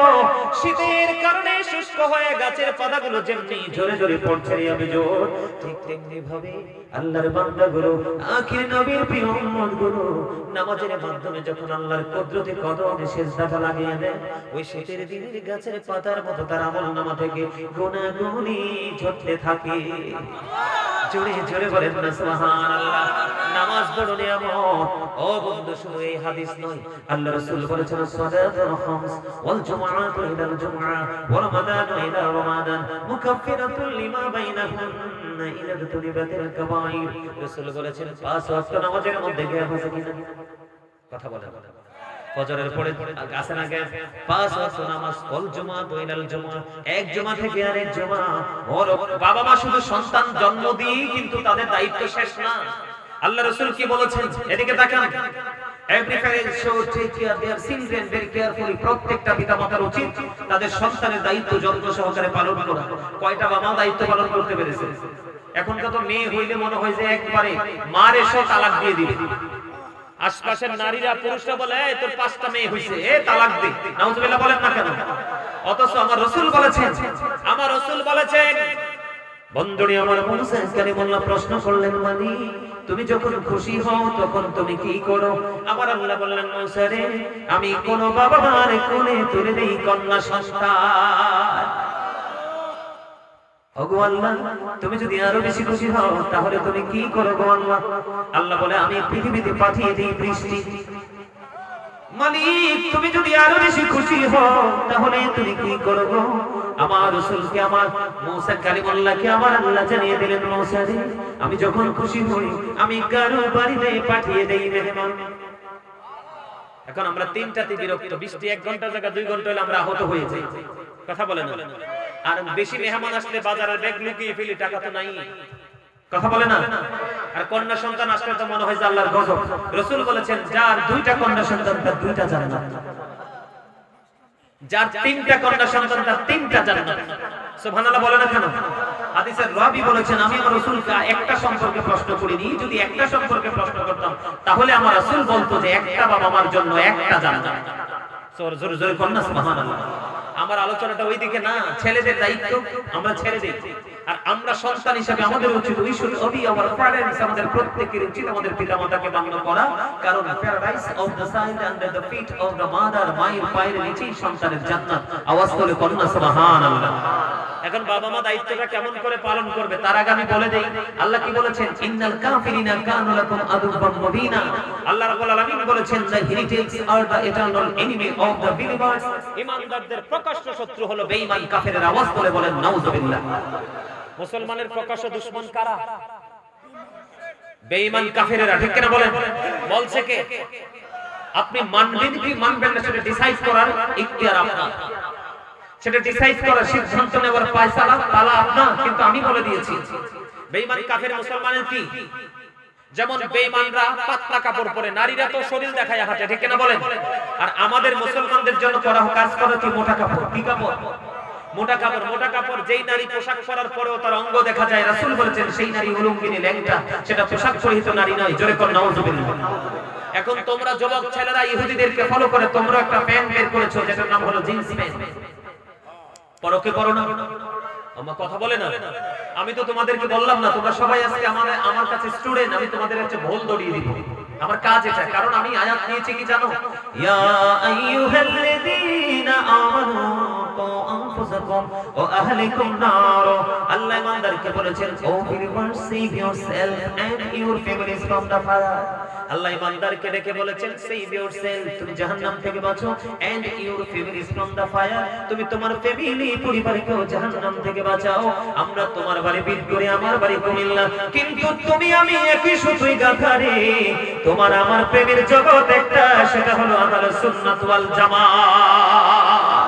শীতের কারণে শুষ্ক হয়ে গাছের পাতাগুলো যেমনি ঝরে ঝরে পড়ছে রে আবু জর, ঠিক তেমনি ভাবে আল্লাহর বান্দাগুলো, আখির নবীর প্রিয় উম্মতগুলো নামাজের মাধ্যমে যখন আল্লাহর কুদরতে কদমে সিজদাটা লাগিয়ে দেয়, ওই শীতের দিনের গাছের পাতার মতো তার আমলনামা থেকে গুনাহগুলি ঝরতে থাকে। জোরে জোরে বলেন না সুবহানাল্লাহ। নামাজ বড় নিয়ামত। ও বন্ধু, শুধু এই হাদিস নয়, আল্লাহ রাসূল বলেছেন সালাতুল খামস ওয়াল জুমআতু ইলাল জুমআ ওয়া রমাদানু ইলা রমাদান মুকাফফিরাতুল লিমা বাইনাহুন্না ইলা তুলিবাতিল কাবাইর। রাসূল বলেছেন পাঁচ ওয়াক্ত নামাজের মধ্যে গ্যাপ আছে কিনা? কথা বলেন। ফজরের পরে আসে না গ্যাপ? পাঁচ ওয়াক্ত নামাজ, ওয়াল জুমআতু ইলাল জুমআ, এক জুমা থেকে আরেক জুমা। ওর বাবা মা শুধু সন্তান জন্ম দিয়ে কিন্তু তাদের দায়িত্ব শেষ না। আল্লাহ রাসূল কি বলেছেন? এদিকে তাকান। Every parent should take care of their children very carefully. প্রত্যেকটা পিতামাতার উচিত তাদের সন্তানের দায়িত্ব যত্ন সহকারে পালন করা। কয়টা বাবা দায়িত্ব পালন করতে পেরেছে? এখনকার তো মেয়ে হইলে মনে হয় যে একবারে মার এসে তালাক দিয়ে দিবে। আশপাশের নারীরা পুরুষরা বলে, এই তোর 5টা মেয়ে হইছে, এ তালাক দে। নাউজুবিল্লাহ বলেন না কেন? অথচ আমার রাসূল বলেছেন, আমার রাসূল বলেছেন, বন্ধুরে আমার মুসা কালিমুল্লাহ প্রশ্ন করলেন, মানে তুমি যখন খুশি হও তখন তুমি কি করো? আমার আল্লাহ বললেন, মুসা রে আমি কোন বাবা মার কোলে তুলে দেই কন্যা সন্তান। ওগো আল্লাহ, তুমি যদি আরো বেশি খুশি হও তাহলে তুমি কি করো গো আল্লাহ? আল্লাহ বলে, আমি পৃথিবীতে পাঠিয়ে দিই বৃষ্টি। মালিক, তুমি যদি আরো বেশি খুশি হও তাহলে তুমি কি করো গো? আমার রাসূলকে, আমার মুসা কালিমুল্লাহকে আমার আল্লাহ জানিয়ে দিলেন, মুসা রে আমি যখন খুশি হই আমি কারো বাড়িতে পাঠিয়ে দেই মেহমান। এখন আমরা তিনটাতে বিরক্ত, বৃষ্টি 1 ঘন্টা জায়গা 2 ঘন্টা হলে আমরা আহত হয়ে যাই। কথা বলেন না? আর বেশি মেহমান আসলে বাজারের ব্যাগ লুকিয়ে ফেলি, টাকা তো নাই। কথা বলে না? আর কন্যা সন্তান আসলে তো মনে হয় যে আল্লাহর গজব। রাসূল বলেছেন, যার 2টা কন্যা সন্তান তার 2টা জান্নাত, যার 3টা কন্যা সন্তান তার 3টা জান্নাত। সুবহানাল্লাহ বলে না কেন? হাদিসের রাবী বলেছেন, আমি আমার রাসূলকে একটা সম্পর্কে প্রশ্ন করিনি, যদি একটা সম্পর্কে প্রশ্ন করতাম তাহলে আমার রাসূল বলতো যে একটা বাবা মার জন্য একটা জান্নাত। জোরে জোরে জোরে কন্যা সুবহানাল্লাহ। আমার আলোচনাটা ওইদিকে না, ছেলেদের দায়িত্ব আমরা ছেড়ে দেই। আর আমরা সন্তান হিসেবে আমাদের উচিত we should obey our parents, আমাদের প্রত্যেকের উচিত আমাদের পিতামাতাকে মান্য করা, কারণ paradise of the side under the feet of the mother, মায়ের পায়ের নিচেই সন্তানের জান্নাত। আওয়াজ করে কন্যা সুবহানাল্লাহ। এখন বাবা মা দায়িত্বটা কেমন করে পালন করবে তার আগে আমি বলে দেই আল্লাহ কি বলেছেন, ইন্নাল কাফিরিনা কানু লাকুম আদুওয়াম মুবিনা। আল্লাহ রাব্বুল আলামিন বলেছেন, the heritage are the eternal enemy of the believers. ঈমানদারদের প্রকাশ্য শত্রু হলো বেঈমান কাফেরের। আওয়াজ করে বলেন নাউযুবিল্লাহ। মুসলমানের প্রকাশ্য দুশমন কারা? বেঈমান কাফেরেরা, ঠিক কিনা বলেন? বলছে কে? আপনি মানবেন কি মানবেন না সেটা ডিসাইড করার ইখতিয়ার আপনার, সেটা ডিসাইড করার সিদ্ধান্ত নেওয়ার ফয়সালা তালা আপনার। কিন্তু আমি বলে দিয়েছি বেঈমান কাফের মুসলমানের কি? যেমন বেঈমানরা পাতলা কাপড় পরে, নারীরা তো শরীর দেখায় হাঁটে, ঠিক কিনা বলেন? আর আমাদের মুসলমানদের জন্য করা কাজ করা কি মোটা কাপড়। কি কাপড়? মোটা কাপড়। মোটা কাপড় যেই নারী পোশাক পরার পরেও তার অঙ্গ দেখা যায়, রাসূল বলেছেন সেই নারী উলঙ্গিনী ল্যাংটা, সেটা পোশাক পরিহিত নারী নয়। জোরে করে নাউযুবিল্লাহ। এখন তোমরা যুবক ছেলেরা ইহুদিদেরকে ফলো করে তোমরা একটা প্যান্ট বের করেছো যেটার নাম হলো জিন্স প্যান্ট। পরকে পরো না? আমার কথা বলে না? আমি তো তোমাদেরকে বললাম না, তোমরা সবাই আজকে আমার কাছে স্টুডেন্ট, আমি তোমাদের কাছে ভুল ধরিয়ে দিব। আমার কাজ এটা, কারণ আমি আয়াত নিয়েছি কি জানো? ইয়া আইয়ুহাল্লাযীনা আমানু কু আনফুসাকুম ওয়া আহলিকুম নার। আল্লাহ ইমানদারকে বলেছেন, O believers, save yourself and your families from the fire. আল্লাহ ইমানদারকে ডেকে বলেছেন, সেভ ইয়োরসেলফ, তুমি জাহান্নাম থেকে বাঁচো, and your families from the fire, তুমি তোমার ফ্যামিলি পরিবারকেও জাহান্নাম থেকে বাঁচাও। আমরা তোমার বাড়ি বিট করে, আমার বাড়ি কুমিল্লা, কিন্তু তুমি আমি একই সুতোয় গাঁথা রে। তোমার আমার প্রেমের জগৎ একটা, সেটা হলো আহলে সুন্নাত ওয়াল জামাত।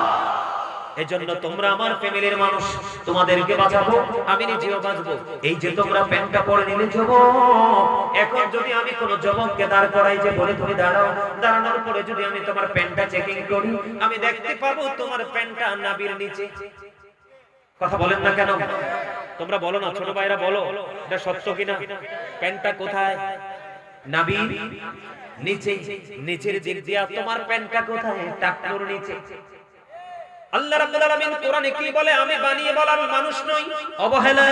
এজন্য তোমরা আমার ফ্যামিলির মানুষ, তোমাদেরকে বাঁচাবো, আমি নিজেও বাঁচবো। এই যে তোমরা প্যান্টটা পরে নিলে যুবক, এখন যদি আমি কোন যুবককে দাঁড় করাই যে বলে তুমি দাঁড়াও, দাঁড়ানোর পরে যদি আমি তোমার প্যান্টটা চেকিং করি, আমি দেখতে পাবো তোমার প্যান্টটা নাভির নিচে। কথা বলেন না কেন? তোমরা বলো না, ছোট ভাইরা বলো, এটা সত্য কিনা? প্যান্টটা কোথায়? নাভির নিচে, নিচের দিক দিয়া। তোমার প্যান্টটা কোথায়? টাকনুর নিচে। আল্লাহ রাব্বুল আলামিন কোরআনে কি বলে? আমি বানিয়ে বলার মানুষ নই। অবহেলা,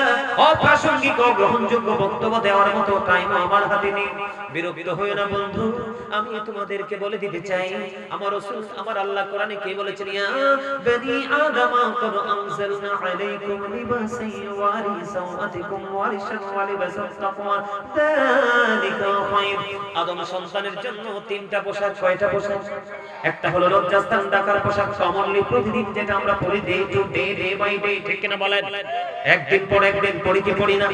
অপ্রাসঙ্গিক, অগ্রহণযোগ্য বক্তব্য দেওয়ার মতো টাইম আমার হাতে নেই। বিরক্ত হয়ো না বন্ধু, আমি তোমাদেরকে বলে দিতে চাই, আমার রাসূল, আমার আল্লাহ কোরআনে কি বলেছেন? ইয়া বনি আদম কদ আনজালনা আলাইকুম লিবাসান ইউওয়ারি সাওআতিকুম ওয়ারিশান ওয়া লিবাসাত তাকওয়া যালিকা খায়র। আদম সন্তানের জন্য তিনটা পোশাক। কয়টা পোশাক? একটা হলো লজ্জাস্থান ঢাকার পোশাক, কমনলি প্রতিদিন যেটা আমরা পড়ি, day to day, day by day, ঠিক কিনা বলেন? একদিন পর একদিন পড়ি কি পড়ি না?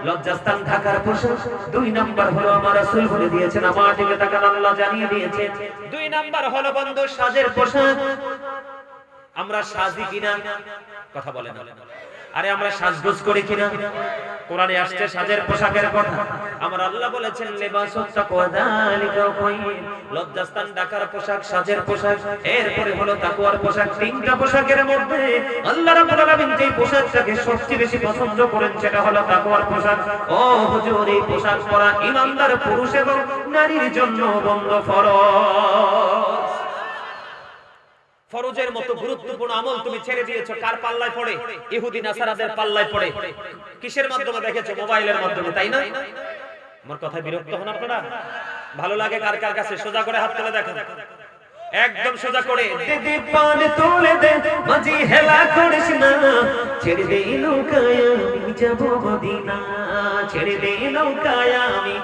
লজ্জাস্থান ঢাকার পোশাক। দুই নাম্বার হলো আমার রাসূল বলে দিয়েছেন, আমার দিকে তাকান, আল্লাহ জানিয়ে দিয়েছেন। দুই নাম্বার হলো বন্ধু সাজের পোশাক। আমরা সাজি কিনা? কথা বলেন না। আরে আমরা সাজগোজ করি কিনা? কোরআনে আসছে সাজের পোশাকের কথা। আমার আল্লাহ বলেছেন, লিবাসুত তাকওয়া যালিকা খায়র। লজ্জাস্থান ঢাকার পোশাক, সাজের পোশাক, এরপরে হলো তাকওয়ার পোশাক। তিনটা পোশাকের মধ্যে আল্লাহ রাব্বুল আলামিন যে পোশাকটাকে সবচেয়ে বেশি পছন্দ করেন সেটা হলো তাকওয়ার পোশাক। ও হুজুর, এই পোশাক পরা ঈমানদার পুরুষ এবং নারীর জন্য বন্ধ ফরজ। ফরজের মতো গুরুত্বপূর্ণ আমল তুমি ছেড়ে দিয়েছো। কার পাল্লায় পড়ে? ইহুদি নাসারাদের পাল্লায় পড়ে। কিসের মাধ্যমে দেখেছো? মোবাইলের মাধ্যমে, তাই না? আমার কথায় বিরক্ত হন আপনারা? ভালো লাগে কার কার কাছে? সোজা করে হাত তুলে দেখেন, একদম সোজা করে। দিদি পান তুলে দে, মাঝি হেলা করিস না, ছেড়ে দে নৌকায় আমি যাব মদিনা, ছেড়ে দে নৌকায় আমি।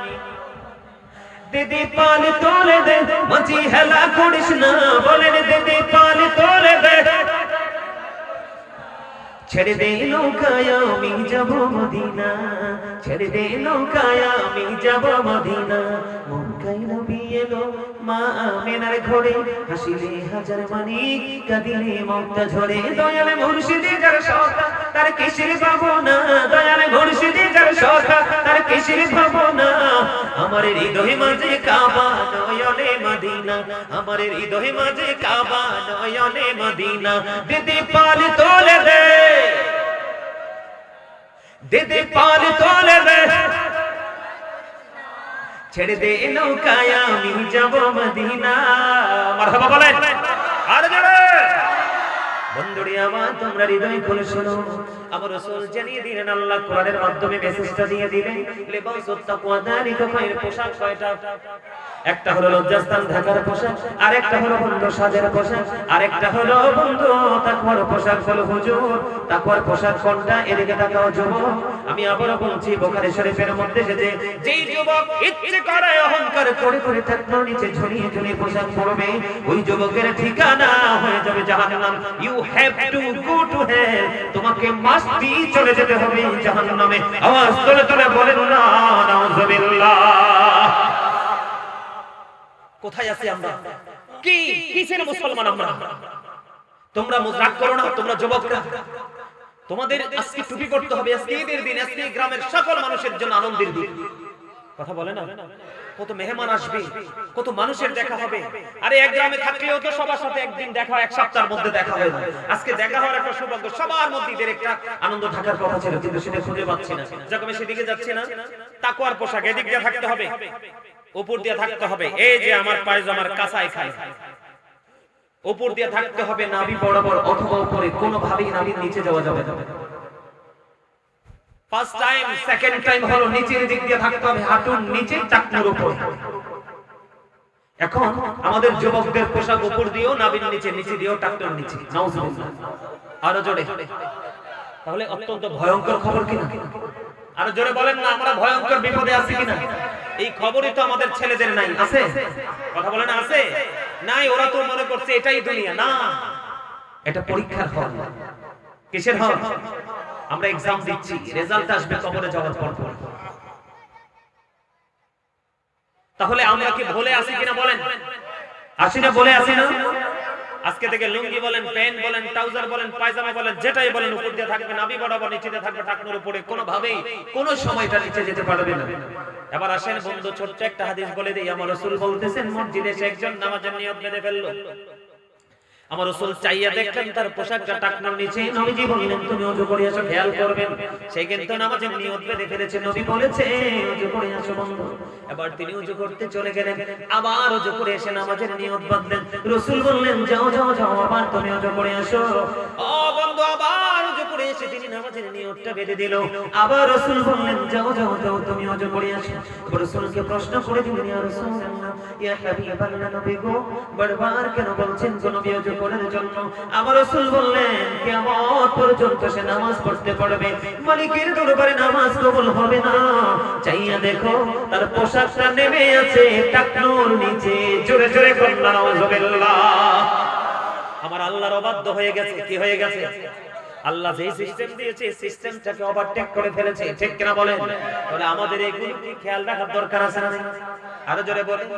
দিদি পাল তোলে দে, মাঝি হেলা করিস না, বলেন দিদি পাল তোলে দে, ছেড়ে দে নৌকায় আমি যাব মদিনা, ছেড়ে দে নৌকায় আমি যাব মদিনা। মক্কায় নবী এলো মা আমেনার ঘরে, হাসিলে হাজার মানিক, কাঁদিলে মুক্তা ঝরে। দয়াল মুর্শিদি যার সখা, তার কিসের ভাবনা, দয়াল মুর্শিদি যার সখা, তার কিসের ভাবনা। আমার হৃদয় মাঝে কাবা, নয়নে মদিনা, আমার হৃদয় মাঝে কাবা, নয়নে মদিনা। দিদি পাল তোলে দে, দিদি পাল তোলে দে, ছেড়ে দে নৌকায় আমি যাব মদিনা। মারহাবা বলেন। বন্ধুরে আমার, তোমরা হৃদয় খুলে শোনো, আমার রাসূল জানিয়ে দিলেন, আল্লাহ কোরআনের মাধ্যমে মেসেজটা দিয়ে দিলেন, লিবাসুত তাকওয়া যালিকা খায়র। পোশাক কয়টা? একটা হলো লজ্জাস্থান ঢাকার পোশাক, আরেকটা হলো বন্ধু সাজের পোশাক, আরেকটা হলো বন্ধু তাকওয়ার পোশাক। হলো হুজুর, তাকওয়ার পোশাক কোনটা? এদিকে তাকাও যুবক, আমি আবারও বলছি, বুখারী শরীফের মধ্যে এসেছে, যেই যুবক ইচ্ছে করে অহংকার করে করে তাকওয়ার নিচে ঝুলিয়ে ঝুলিয়ে পোশাক পরবে, ওই যুবকের ঠিকানা হয়ে যাবে জাহান্নাম। You have to go to hell, তোমাকে মাস্ট চলে যেতে হবে জাহান্নামে। আওয়াজ তুলে তুলে বলেন না নাউজুবিল্লাহ। কোথায় আছি আমরা? কি কিসের মুসলমান আমরা? তোমরা রাগ করো না, তোমরা যুবকরা, তোমাদের আজকে টুপি করতে হবে। আজকে ঈদের দিন, আজকে গ্রামের সকল মানুষের জন্য আনন্দের দিন। কথা বলে না, কত মেহমান আসবে, কত মানুষের দেখা হবে। আরে এক গ্রামে থাকলেও তো সবার সাথে একদিন দেখা হয়, এক সপ্তাহের মধ্যে দেখা হয় না। আজকে দেখা হওয়ার একটা সৌভাগ্য, সবার মধ্যে ঈদের একটা আনন্দ থাকার কথা ছিল, কিন্তু সেটা খুঁজে পাচ্ছি না। যখন আমি সেদিকে যাচ্ছি না, তাকওয়ার পোশাক এদিক দিয়ে থাকতে হবে, উপর দিয়ে থাকতে হবে, এই যে আমার পায়জামার কাঁচা এখানে উপর দিয়ে থাকতে হবে নাভি বরাবর, অথবা উপরে, কোনোভাবেই নাভির নিচে যাওয়া যাবে না। ফার্স্ট টাইম, সেকেন্ড টাইম হলো নিচের দিক দিয়ে থাকতে হবে, হাঁটুর নিচে, টাকনুর উপর। এখন আমাদের যুবকদের পোশাক উপর দিয়েও নাভির নিচে, নিচে দিয়েও টাকনুর নিচে। নাউজুবিল্লাহ। আরো জোরে। তাহলে অত্যন্ত ভয়ঙ্কর খবর কিনা? আরো জোরে বলেন না, আমরা ভয়ঙ্কর বিপদে আছি কিনা? এই খবরই তো আমাদের ছেলেদের নাই। আছে? কথা বলে না, আছে? নাই। ওরা তো মনে করছে এটাই দুনিয়া। না, এটা পরীক্ষার হল। কিসের হল? আমরা এক্সাম দিচ্ছি, রেজাল্ট আসবে কবরে যাওয়ার পর। তাহলে আমরা কি ভুলে আছি কিনা বলেন? আসি না, বলে আসি না? আজকে থেকে লুঙ্গি বলেন, প্যান্ট বলেন, ট্রাউজার বলেন, পায়জামা বলেন, যেটাই বলেন, উপর দিয়ে থাকবে নাভি বরাবর, নিচে দিয়ে থাকবে টাকনুর উপরে, কোনোভাবেই কোনো সময়টা নিচে যেতে পারবে না। এবার আসেন বন্ধু, ছোট্ট একটা হাদিস বলে দেই। আমার রাসূল বলতেছেন, মসজিদে এসে একজন নামাজের নিয়ত বেঁধে ফেললো। আমার রাসূল চাইয়া দেখলেন তার পোশাকটা টাকনুর নিচে। নবীজি বললেন, তুমি ওযু করে আসো, খেয়াল করবেন সে কিন্তু নামাজের নিয়ত বেঁধে ফেলেছে। নবী বলেছে, ওযু করে আসো বন্ধু। এবার তিনি ওযু করতে চলে গেলেন, আবার ওযু করে এসে নামাজের নিয়ত বাঁধলেন। রাসূল বললেন, যাও যাও যাও, আবার তুমি ওযু করে আসো। ও বন্ধু, আবার ওযু করে এসে তিনি নামাজের নিয়তটা বেঁধে দিল। আবার রাসূল বললেন, যাও যাও যাও, তুমি ওযু করে আসো। রাসূলকে প্রশ্ন করে দিলেন, ইয়া রাসূলুল্লাহ, ইয়া হাবিবাল্লাহ, নবী গো, বারবার কেন বলছেন কোন নবী ওযু করার জন্য? আমার রাসূল বললেন, কিয়ামত পর্যন্ত সে নামাজ পড়তে পারবে, মালিকের দরবারে নামাজ কবুল হবে না। চাইয়া দেখো, তার পোশাকটা নেমে আছে টাকনুর নিচে। জোরে জোরে কন্যা নাউজুবিল্লাহ। আমার আল্লাহর অবাধ্য হয়ে গেছে। কি হয়ে গেছে? আল্লাহ যে সিস্টেম দিয়েছে, সিস্টেমটাকে ওভারটেক করে ফেলেছে। ঠিক কিনা বলেন? তাহলে আমাদের এগুলো কি খেয়াল রাখার দরকার আছে না? আরো জোরে বলেন।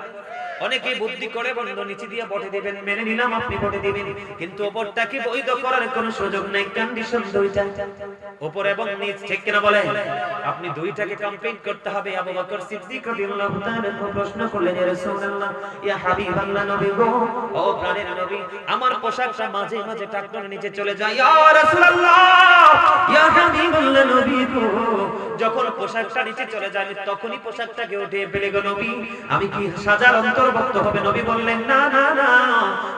অনেকেই বুদ্ধি করে বন্ধ নিচে দিয়ে বটে দিবেন, মেনে নিলাম আপনি বটে দিবেন, কিন্তু উপরটাকে বৈধ করার কোনো সুযোগ নাই। কন্ডিশন দুইটা, উপর এবং নিচ। ঠিক কিনা বলেন? আপনি দুইটাকে কমপ্লিট করতে হবে। আবু বকর সিদ্দিক রাদিয়াল্লাহু তাআলা প্রশ্ন করলেন, ইয়া রাসূলুল্লাহ, ইয়া হাবিবাল্লাহ, নবী গো, ও প্রাণের নবী, আমার পোশাকটা মাঝে মাঝে টাকনুর নিচে চলে যায়। ইয়া রাসূলুল্লাহ, ইয়া হাবিবাল্লাহ, নবী গো, যখন পোশাকটা নিচে চলে যায় আমি তখনই পোশাকটাকে উঠিয়ে ফেলে গো নবী, আমি কি সাজার অন্তর্ভুক্ত হবে? নবী বললেন, না না না,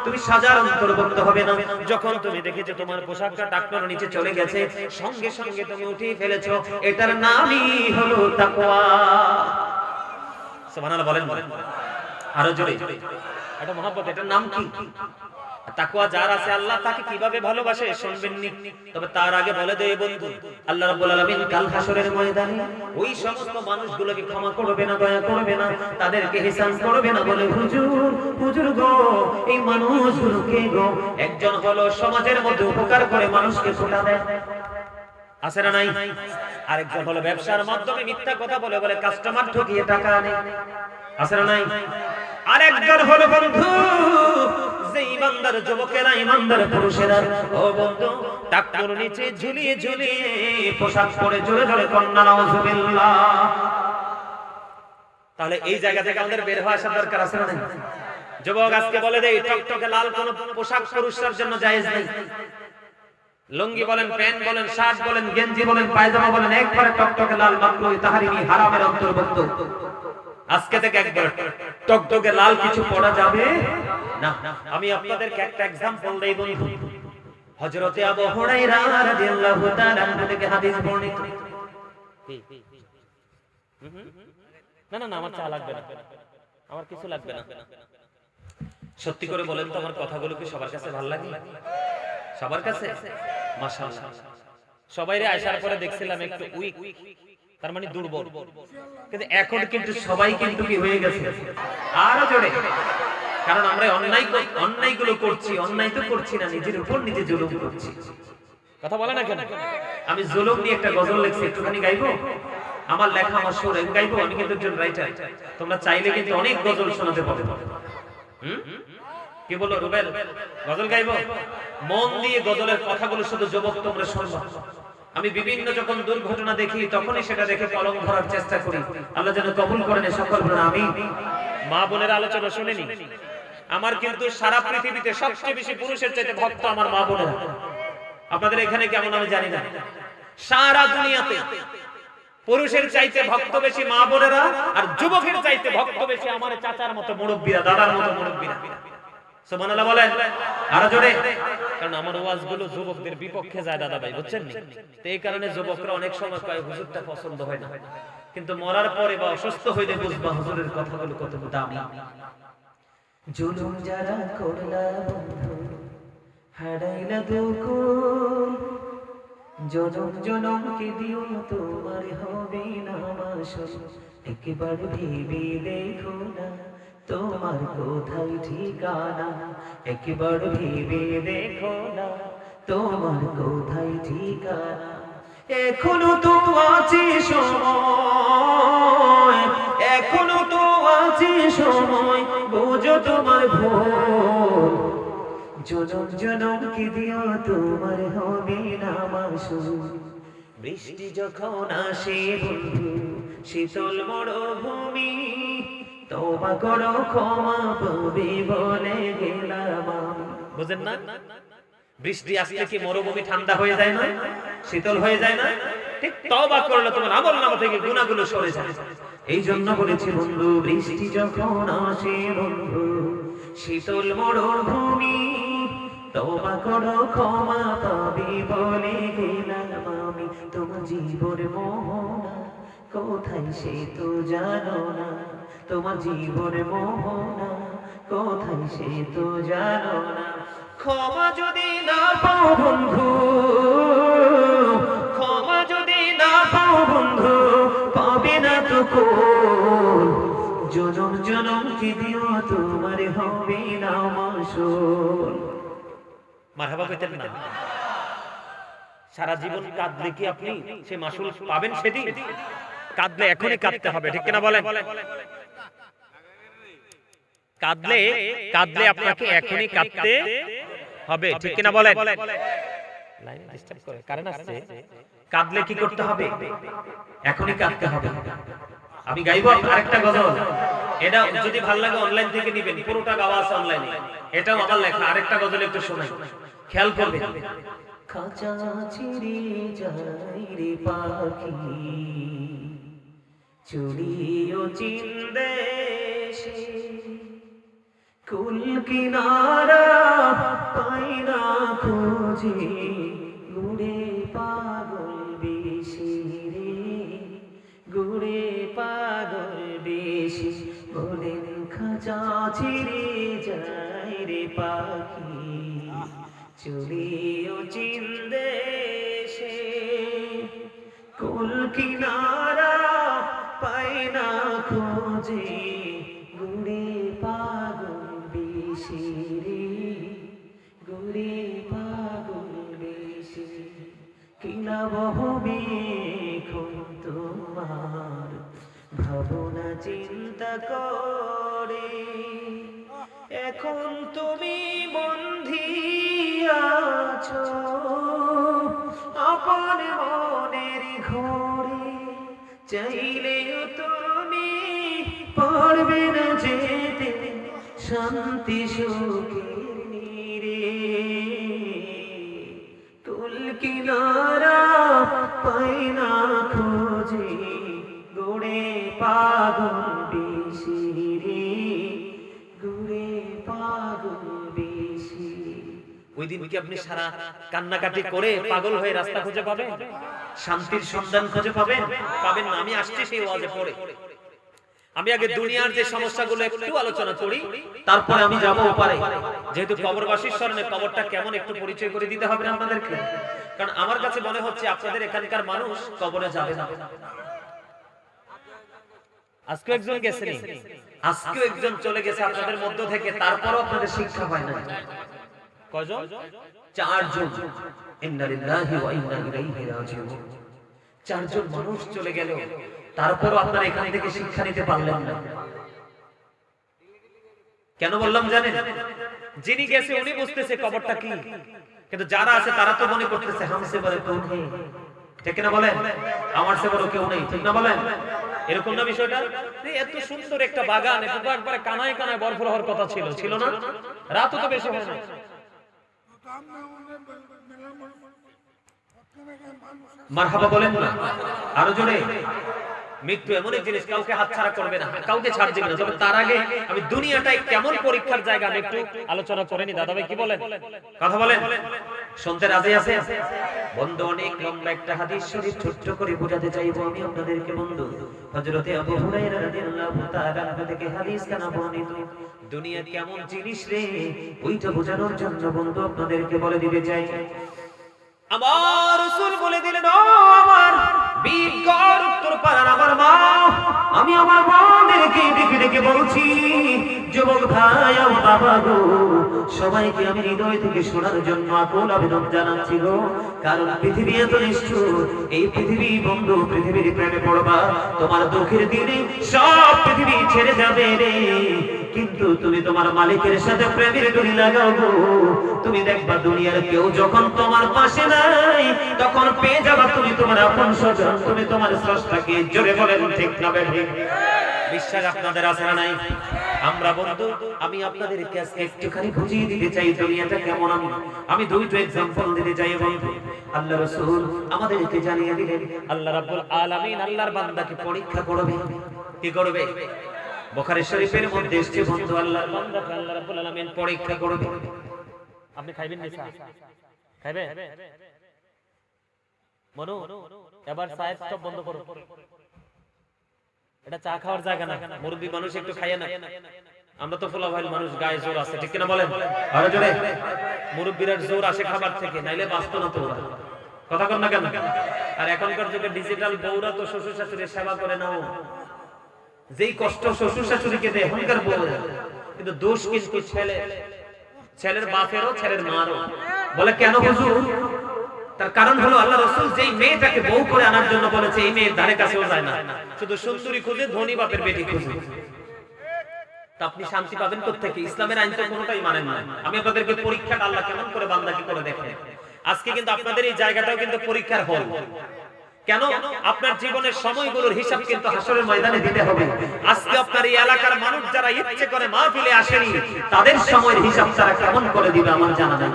তুমি সাজার অন্তর্ভুক্ত হবে না। যখন তুমি দেখেছো তোমার পোশাকটা টাকনুর নিচে চলে গেছে, সঙ্গে সঙ্গে তুমি উঠিয়ে ফেলেছো, এটার নামই হলো তাকওয়া। সুবহানাল্লাহ বলেন। আরো জোরে। এটা মহব্বত, এটার নাম কি? তাকওয়া যার আছে আল্লাহ তাকে কিভাবে ভালোবাসে শুনবেন নি। তবে তার আগে বলে দেই বন্ধু, আল্লাহ রাব্বুল আলামিন কাল হাসরের ময়দানে ওই সমস্ত মানুষগুলোকে ক্ষমা করবে না, দয়া করবে না, তাদেরকে হিসাব করবে না। বলে, হুজুর হুজুর গো, এই মানুষগুলোকে গো, একজন হলো সমাজের মধ্যে উপকার করে মানুষকে ফোঁটা দেয়, আছে না নাই? আরেকজন হলো ব্যবসার মাধ্যমে মিথ্যা কথা বলে বলে কাস্টমার ঠকিয়ে টাকা আনে, আছে না নাই? আরেকজন হলো বন্ধু, যে ইমানদার যুবকেরা, ইমানদার পুরুষেরা, ও বন্ধু, টাকনুর নিচে ঝুলিয়ে ঝুলিয়ে পোশাক পরে জোরে জোরে কন্যা নাউজুবিল্লাহ। তাহলে এই জায়গা থেকে আমাদের বের হওয়া আসার দরকার আছে না? যুবক আজকে বলে দেই, টকটকে লাল কোন পোশাক পুরুষের জন্য জায়েজ নেই। লুঙ্গি বলেন, প্যান্ট বলেন, শার্ট বলেন, গেঞ্জি বলেন, পায়জামা বলেন, একবারে টকটকে লাল মাকরুহ তাহরিমি হারামের অন্তর্ভুক্ত। আজকে থেকে একবার টকটকে লাল কিছু পরা যাবে না। আমি আপনাদেরকে একটা एग्जांपल দেই বন্ধু। হযরতে আবু হুরায়রা রাদিয়াল্লাহু তাআলা আনহু থেকে হাদিস বর্ণিত। না না না, আমার চা লাগবে না, আমার কিছু লাগবে না। সত্যি করে বলেন তো, আমার কথাগুলো কি সবার কাছে ভালো লাগে? সবার কাছে? মাশাআল্লাহ। সবাইরে আসার পরে দেখছিলাম একটু উইক, তার মানে দুর্বল, কিন্তু এখন কিন্তু সবাই কিন্তু কি হয়ে গেছে আরো জোরে। কারণ আমরা অন্যায়গুলো করছি, অন্যায় তো করছি না, নিজের উপর নিজে জুলুম করছি। কথা বলে না কেন? আমি জুলুম নিয়ে একটা গজল লিখছি, একটুখানি গাইবো? আমার লেখা, আমার সুর গাইবো। আমি কিন্তু একজন রাইটার, তোমরা চাইলে কিন্তু অনেক গজল শোনাতে পারো। কি বলো রুবেল, গজল গাইবো? মন দিয়ে গজলের কথাগুলো শুধু যুবক তোমরা শুনবা। আমি বিভিন্ন যখন দুর্ঘটনা দেখি তখনই সেটা দেখে কলম ধরার চেষ্টা করি। আল্লাহ যেন কবুল করেন সকল বলেন আমিন। মা বোনের আলোচনা শুনেনি? আমার কিন্তু সারা পৃথিবীতে সবচেয়ে বেশি পুরুষের চাইতে ভক্ত আমার মা বোনেরা। আপনাদের এখানে কেমন আমি জানি না, সারা দুনিয়াতে পুরুষের চাইতে ভক্ত বেশি মা বোনেরা, আর যুবকের চাইতে ভক্ত বেশি আমার চাচার মতো মুরব্বিরা, দাদার মতো মুরব্বিরা। সুবহানাল্লাহ বলেন আরো জোরে। কারণ আমার ওয়াজগুলো যুবকদের বিপক্ষে যায় দাদা ভাই, বুঝছেন নি? তো এই কারণে যুবকরা অনেক সময় কয় হুজুরটা পছন্দ হয় না, কিন্তু মরার পরে বা অসুস্থ হইলে বুঝবা হুজুরের কথাগুলো কত দামি। জুলুম যারা করলা বন্ধু, হারাইলা দুকুল, জনম জনম কে দিও তোমার হবে না মাসুল। একবার ভেবে দেখো না তোমার কোথায় ঠিকানা, একবার ভেবে দেখো না তোমার কোথায় ঠিকানা। এখনো তো আছে সময়, এখনো তো আছে সময়, বুঝো তোমার ভুল। জনম জনম কি দিও তোমার হবে না মাসুল। বৃষ্টি যখন আসে বন্ধু শীতল মরুভূমি, তওবা করো ক্ষমা পাবে বলে গেলাম আমি। বুঝেন না? বৃষ্টি আসলে কি মরুভূমি ঠান্ডা হয়ে যায় না, শীতল হয়ে যায় না? ঠিক তওবা করলে তোমার আমলনামা থেকে গুনাহগুলো সরে যায়। এই জন্য বলেছি বন্ধু, বৃষ্টি যখন আসে বন্ধু শীতল মরুভূমি, তওবা করো ক্ষমা পাবে বলে গেলাম আমি। তোমার জীবন মোহনা কোথায় সে তো জানো না, তোমার জীবন মোহনা কোথায় সে তো জানো না। ক্ষমা যদি না পাও বন্ধু, ক্ষমা যদি না পাও বন্ধু, পাবে না তো কোন। জনম জনম কি দিও তোমার হবে না মাসুল। মারহাবা কইতেন না? সারা জীবন কাঁদলে কি আপনি সে মাসুল পাবেন সেদিন? কাঁদলে এখনই কাঁদতে হবে, ঠিক কিনা বলেন? কাঁদলে কাঁদলে আপনাকে এখনই কাঁদতে হবে, ঠিক কিনা বলেন? লাইন ডিস্টার্ব করে, কারণ আসছে। কাঁদলে কি করতে হবে? এখনই কাঁদতে হবে। আমি গাইবো আরেকটা গজল, এটা যদি ভালো লাগে অনলাইন থেকে নেবেন, পুরোটা গাওয়া আছে অনলাইনে। এটাও আমার লেখা, আরেকটা গজল একটু শোনাই, খেয়াল করবেন। খাঁচা ছিঁড়ে যায় রে পাখি, চুড়িও চিনদেশে, কুল কিনারা পাই না খুঁজে, ঘুরে পাগল বেশি রে, ঘুরে পাগল বেশি। বলেন খাঁচা ছিঁড়ে যায় রে পাখি, চুড়িও চিনদেশে, কুল কিনারা পাই না খোঁজে, ঘুরে পাগল বেশি রে, ঘুরে পাগল বেশি। কিনা বহবে এখন তোমার ভাবনা চিন্তা করে, এখন তুমি বন্ধি আছো আপন মনের ঘরে, চাইলেও তুমি পারবে না যেতে শান্তি সুখের নীড়ে। কুল কিনারা পাই না খোঁজে, ঘুরে পাগল বেশি রে, ঘুরে পাগল বেশি। ওই দিন কি আপনি সারা কান্নাকাটি করে পাগল হয়ে রাস্তা খুঁজে পাবেন? শান্তির সন্ধান খুঁজে পাবেন? পাবেন না। আমি আসছি সেই ওয়াজে পড়ে। আমি আগে দুনিয়ার যে সমস্যাগুলো একটু আলোচনা করি, তারপরে আমি যাব ওপারে। যেহেতু কবরবাসীর স্মরণে কবরটা কেমন একটু পরিচয় করে দিতে হবে আপনাদেরকে। কারণ আমার কাছে মনে হচ্ছে আপনাদের এখানকার মানুষ কবরে যাবে না। আজকে একজন গেছেন, আজকে একজন চলে গেছে আপনাদের মধ্য থেকে, তারপরও আপনাদের শিক্ষা হয় না। কয়জন? 4 জন। ইন্না লিল্লাহি ওয়া ইন্না ইলাইহি রাজিউন। 4 জন মানুষ চলে গেল, তারপরও আপনারা এখান থেকে শিক্ষা নিতে পারলেন না। কেন বললাম জানেন? যিনি গেছে উনি বুঝতেছে কবরটা কি, কিন্তু যারা আছে তারা তো মনে করতেছে হামসে বলে কোন হে, ঠিক না বলেন? আমার সে বড় কেউ নেই, ঠিক না বলেন? এরকম না বিষয়টা? এত সুন্দর একটা বাগান, এটা একবারে কানায় কানায় বরফর হওয়ার কথা ছিল, ছিল না? রাতও তো বেশি হয় না। মারহাবা বলেন না আরো জোরে। মৃত্যু এমন এক জিনিস, কাউকে হাতছাড়া করবে না, কাউকে ছাড় দিবে না। তবে তার আগে আমি দুনিয়াটাই কেমন পরীক্ষার জায়গা আমি একটু আলোচনা করে নি। দাদা ভাই কি বলেন? কথা বলেন। শুনতে রাজি আছে? বন্ধু অনেক লম্বা একটা হাদিস শরীফ ছোট্ট করে বোঝাতে চাইবো আমি আপনাদেরকে বন্ধু। হযরতে আবু হুরায়রা রাদিয়াল্লাহু তাআলা থেকে হাদিস কানা বর্ণিত। দুনিয়া কেমন জিনিস রে, ওইটা বোঝানোর জন্য বন্ধু আপনাদেরকে বলে দিতে চাই। আমার রাসূল বলে দিলেন, ও আমার বীরগর উত্তরপাড়ার আমার মা, আমি আমার বোনদেরকে ডেকে ডেকে বলছি, যুবক ভাই ও বাবা গো, সবাইকে আমি হৃদয় থেকে শোনার জন্য আকুল আবেদন জানাচ্ছি গো। কারণ পৃথিবী এত নিষ্ঠুর, এই পৃথিবী বন্ধু, পৃথিবীর প্রেমে পড়বা, তোমার দুঃখের দিনে সব পৃথিবী ছেড়ে যাবে রে, কিন্তু তুমি তোমার মালিকের সাথে প্রেমের ডুরি লাগাও গো। তুমি দেখবা দুনিয়ার কেউ যখন তোমার পাশে নাই, তখন পেয়ে যাবা তুমি তোমার আপন স্বজন, তুমি তোমার স্রষ্টাকে। জোরে বলেন ঠিক না ঠিক? বিশ্বাস আপনাদের আছে না নাই? আমরা বন্ধু, আমি আপনাদেরকে আজকে একটুখানি বুঝিয়ে দিতে চাই দুনিয়াটা কেমন। আমি দুইটা एग्जांपल দিতে চাই বন্ধু। আল্লাহ রাসূল আমাদেরকে জানিয়ে দিলেন, আল্লাহ রাব্বুল আলামিন আল্লাহর বান্দাকে পরীক্ষা করবে। কি করবে? বুখারী শরীফের মধ্যে এসেছে বন্ধু, আল্লাহর বান্দাকে আল্লাহ রাব্বুল আলামিন পরীক্ষা করবে। আপনি খাইবেন না? খাইবে? মনু এবার সাহেব সব বন্ধ করো, এটা চা খাওয়ার জায়গা না। মুরব্বি মানুষ একটু খাইয়ে না, আমরা তো ফোলা ভাইল মানুষ, গায়ে জোর আছে, ঠিক কিনা বলেন? আরো জোরে। মুরব্বির জোর আসে খাবার থেকে, নাইলে বাঁচতো না তো ওরা। কথা কর না কেন? আর এখনকার যুগে ডিজিটাল বউরা তো শ্বশুর শাশুড়ির সেবা করে নাও, যেই কষ্ট শ্বশুর শাশুড়িকে দেয় এখনকার বউরা, কিন্তু দোষ কিন্তু ছেলের বাপেরও, ছেলের মারও। বলে কেন হুজুর? তার কারণ হলো আল্লাহ রাসূল যেই মেয়েটাকে বউ করে আনার জন্য বলেছে, এই মেয়ের ধারে কাছেও যায় না, শুধু সুন্দরী খুঁজে, ধনী বাপের বেটি খুঁজে। তা আপনি শান্তি পাবেন কোত্থেকে? ইসলামের আইন তো কোনোটাই মানেন না। আমি আপনাদেরকে পরীক্ষাটা আল্লাহ কেমন করে বান্দাকে করে দেখেন। আজকে কিন্তু আপনাদের এই জায়গাটাও কিন্তু পরীক্ষার হল। কেন? আপনার জীবনের সময়গুলোর হিসাব কিন্তু হাসরের ময়দানে দিতে হবে। আজকে আপনার এই এলাকার মানুষ যারা ইচ্ছে করে মাহফিলে আসেনি, তাদের সময়ের হিসাব তারা কেমন করে দিবে আমার জানা নেই।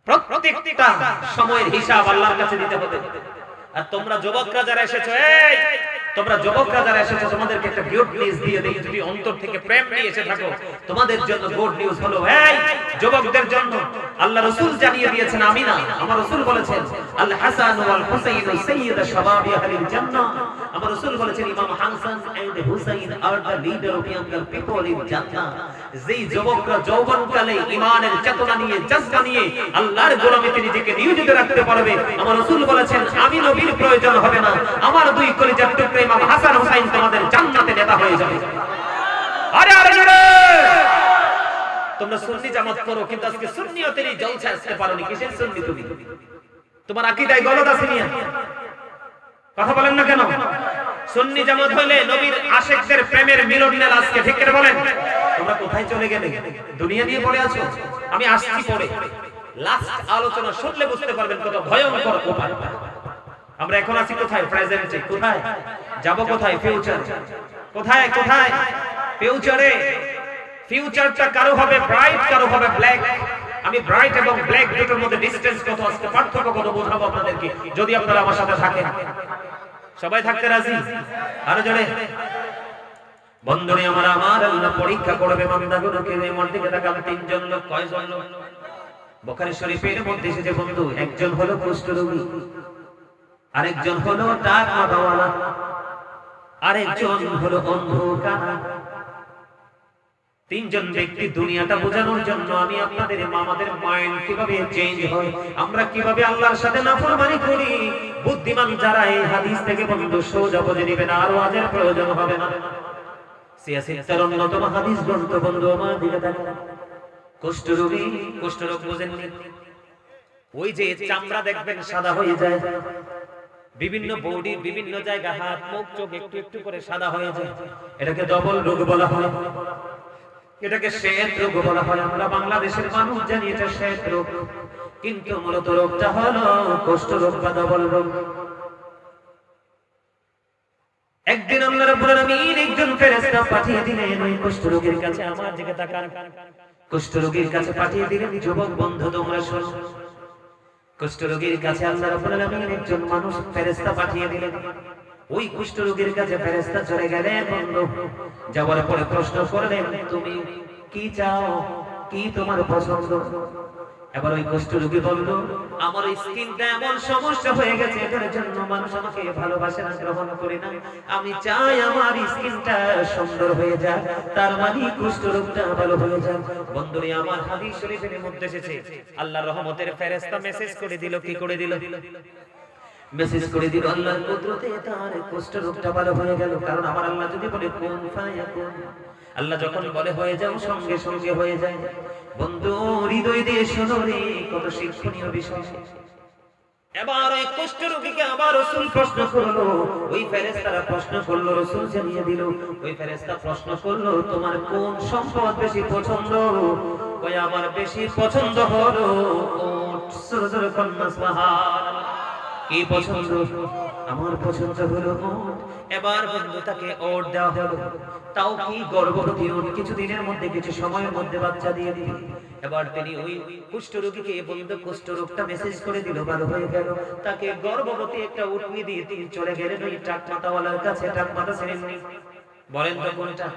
প্রত্যেকটা সময়ের হিসাব আল্লাহর কাছে দিতে হবে। আর তোমরা যুবকরা যারা এসেছো, এই তোমরা যুবকরা যারা এসেছো, তোমাদেরকে একটা গুড নিউজ দিয়ে দেই। যদি অন্তর থেকে প্রেম নিয়ে এসে থাকো, তোমাদের জন্য গুড নিউজ হলো, এই যুবকদের জন্য আল্লাহ রাসূল জানিয়ে দিয়েছেন, আমি না, আমার রাসূল বলেছেন, আল হাসান ওয়াল হুসাইন সাইয়্যিদ শাবাবি আহলিল জান্নাহ। আমার রাসূল বলেছেন, ইমাম Hasan and Husain are the leader of young people in Jannah. যেই যুবকরা যৌবনকালে ঈমানের চেতনা নিয়ে, জজ্বা নিয়ে আল্লাহর গোলামিতে নিজেকে নিয়োজিত রাখতে পারবে, আমার রাসূল বলেছেন, আমি নবীর প্রয়োজন হবে না, আমার দুই কলিজার টুকরা ইমাম হাসান হুসাইন তোমাদের জান্নাতে নেতা হয়ে যাবে। আরে আরে জোরে! তোমরা সুন্নি জামাত করো, কিন্তু আজকে সুন্নিয়তেরই জলসা আসতে পারোনি। কিসের সুন্নি তুমি? তোমার আকীদায় গলদ আছে নিয়া কথা বলেন না কেন? সুন্নি জামাত হইলে নবীর আশিকদের প্রেমের মিলন মেলা আজকে, ঠিক করে বলেন? তোমরা কোথায় চলে গেলে? দুনিয়া নিয়ে পড়ে আছো। আমি আসছি পড়ে, লাস্ট আলোচনা শুনলে বুঝতে পারবেন কত ভয়ঙ্কর উপায়। আমরা এখন আছি কোথায়? প্রেজেন্টে। কোথায় যাব? কোথায়? ফিউচার। কোথায়? কোথায়? ফিউচারে। ফিউচারটা কারো হবে ব্রাইট, কারো হবে ব্ল্যাক। আমি ব্রাইট এবং ব্ল্যাক দুটোর মধ্যে ডিসটেন্স কত, আজকে পার্থক্য কত বোঝাবো আপনাদেরকে, যদি আপনারা আমার সাথে থাকেন। সবাই থাকতে রাজি? আরো জোরে। বন্ধুরে আমার আল্লাহ পরীক্ষা করবে বান্দাগুলোকে। এর দিকে তাকান, তিনজন লোক। কয়জন লোক? বুখারী শরীফের মধ্যে এসেছে বন্ধু, একজন হলো কুষ্ঠরোগী, আরেকজন হলো টাক মাথাওয়ালা, আরেকজন হলো অন্ধ কানা। তিনজন ব্যক্তি। দুনিয়াটা বোঝানোর জন্য আমি আপনাদের আমাদের মাইন্ড কিভাবে চেঞ্জ হয়, আমরা কিভাবে আল্লাহর সাথে নাফরমানি করি, বুদ্ধিমান যারা এই হাদিস থেকে বন্ধু সোজা বুঝে নেবেন, আর ওয়াজের প্রয়োজন হবে না। সিয়াসিত্তার অন্যতম হাদিস গ্রন্থ বন্ধু আমার দিকে তাকান। কুষ্ঠরোগী, কুষ্ঠরোগ বোঝেননি? ওই যে চামড়া দেখবেন সাদা হয়ে যায়, বিভিন্ন বডির বিভিন্ন জায়গা, হাত মুখ চোখ একটু একটু করে সাদা হয়ে যায়, এটাকে ডবল রোগ বলা হয়, এটাকে শ্বেত রোগ বলা হয়। আমরা বাংলাদেশের মানুষ জানি এটা শ্বেত রোগ, কিন্তু মূলত রোগটা হলো কুষ্ঠরোগ বা ডবল রোগ। একদিন আল্লাহ রাব্বুল আলামিন একজন ফেরেশতা পাঠিয়ে দিলেন ওই কুষ্ঠরোগীর কাছে। আমার দিকে তাকান, কুষ্ঠরোগীর কাছে পাঠিয়ে দিলেন। যুবক বন্ধু তোমরা শোনো, কুষ্ঠরোগীর কাছে আল্লাহ রাব্বুল আলামিন একজন মানুষ ফেরেশতা পাঠিয়ে দিলেন। ওই কুষ্ঠরোগীর কাছে ফেরেশতা চলে গেলেন বন্ধু। যাওয়ার পরে প্রশ্ন করলেন, তুমি কি চাও, কি তোমার পছন্দ? এবার ওই কুষ্ঠরোগী বলল, আমার স্কিনটা এমন সমস্যা হয়ে গেছে, এটার জন্য মানুষ আমাকে ভালোবাসে না, গ্রহণ করে না। আমি চাই আমার স্কিনটা সুন্দর হয়ে যায়, তার মানে কুষ্ঠরোগটা ভালো হয়ে যায়। বন্ধুরে আমার হাদিস শরীফের মধ্যে এসেছে, আল্লাহর রহমতের ফেরেশতা মেসেজ করে দিল। কি করে দিল? মেসেজ করে দিল, আল্লাহর কুদরতে তার কুষ্ঠরোগটা ভালো হয়ে গেল। কারণ আমার আল্লাহ যদি বলে কুন ফায়াকুন, আল্লাহ যখন বলে হয়ে যাও, সঙ্গে সঙ্গে হয়ে যায়। বন্ধু হৃদয় দিয়ে শোনো রে, কত শিক্ষণীয় বিষয়। এবার ওই কুষ্ঠরোগীকে আবার রাসূল প্রশ্ন করলো, ওই ফেরেশতারা প্রশ্ন করলো, রাসূল জানিয়ে দিল। ওই ফেরেশতা প্রশ্ন করলো, তোমার কোন সম্পদ বেশি পছন্দ? কই আমার বেশি পছন্দ হলো উট। জোরে জোরে কন্যা সুবহানাল্লাহ। কি পছন্দ? আমার পছন্দ হলো উট। এবার বন্ধু তাকে উট দেওয়া হলো, তাও কি গর্ভবতী উট, কিছুদিনের মধ্যে, কিছু সময়ের মধ্যে বাচ্চা দিয়ে দিল। এবার তিনি ওই কুষ্ঠরোগীকে বন্ধু কুষ্ঠরোগটা মেসেজ করে দিল, ভালো হয়ে গেল। তাকে গর্ভবতী একটা উট নিয়ে দিয়ে তিনি চলে গেলেন ওই টাক মাথাওয়ালার কাছে। টাক মাথা ছিলেন, বলেন তো কোনটা?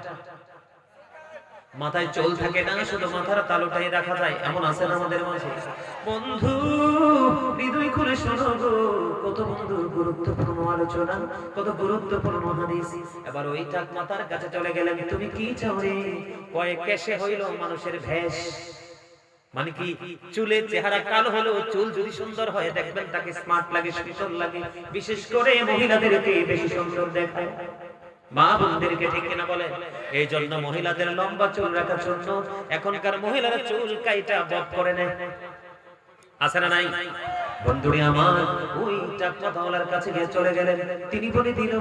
মাথায় চুল থাকে না, শুধু মাথার তালুটাই রাখা যায়, এমন আছে না আমাদের মাঝে? বন্ধু হৃদয় খুলে শোনো গো, কত বন্ধু গুরুত্বপূর্ণ আলোচনা, কত গুরুত্বপূর্ণ হাদিস। এবার ওই টাক মাথার কাছে চলে গেলেন, তুমি কি চাও রে? কয়েক কেশে হইল মানুষের ভেষ, মানে কি চুলের চেহারা কালো হলো, চুল যদি সুন্দর হয় দেখবেন তাকে স্মার্ট লাগে, সুন্দর লাগে। বিশেষ করে মহিলাদেরকে বেশি সুন্দর দেখায়, মা বোনদেরকে, ঠিক কিনা বলে? এই জন্য মহিলাদের লম্বা চুল রাখা জন্য এখনকার মহিলারা চুল কাইটা বব করে নেয়, আছে না নাই? বন্ধুরে আমার ওই টাক মাথাওয়ালার কাছে গিয়ে চলে গেলেন। তিনি বলে দিল,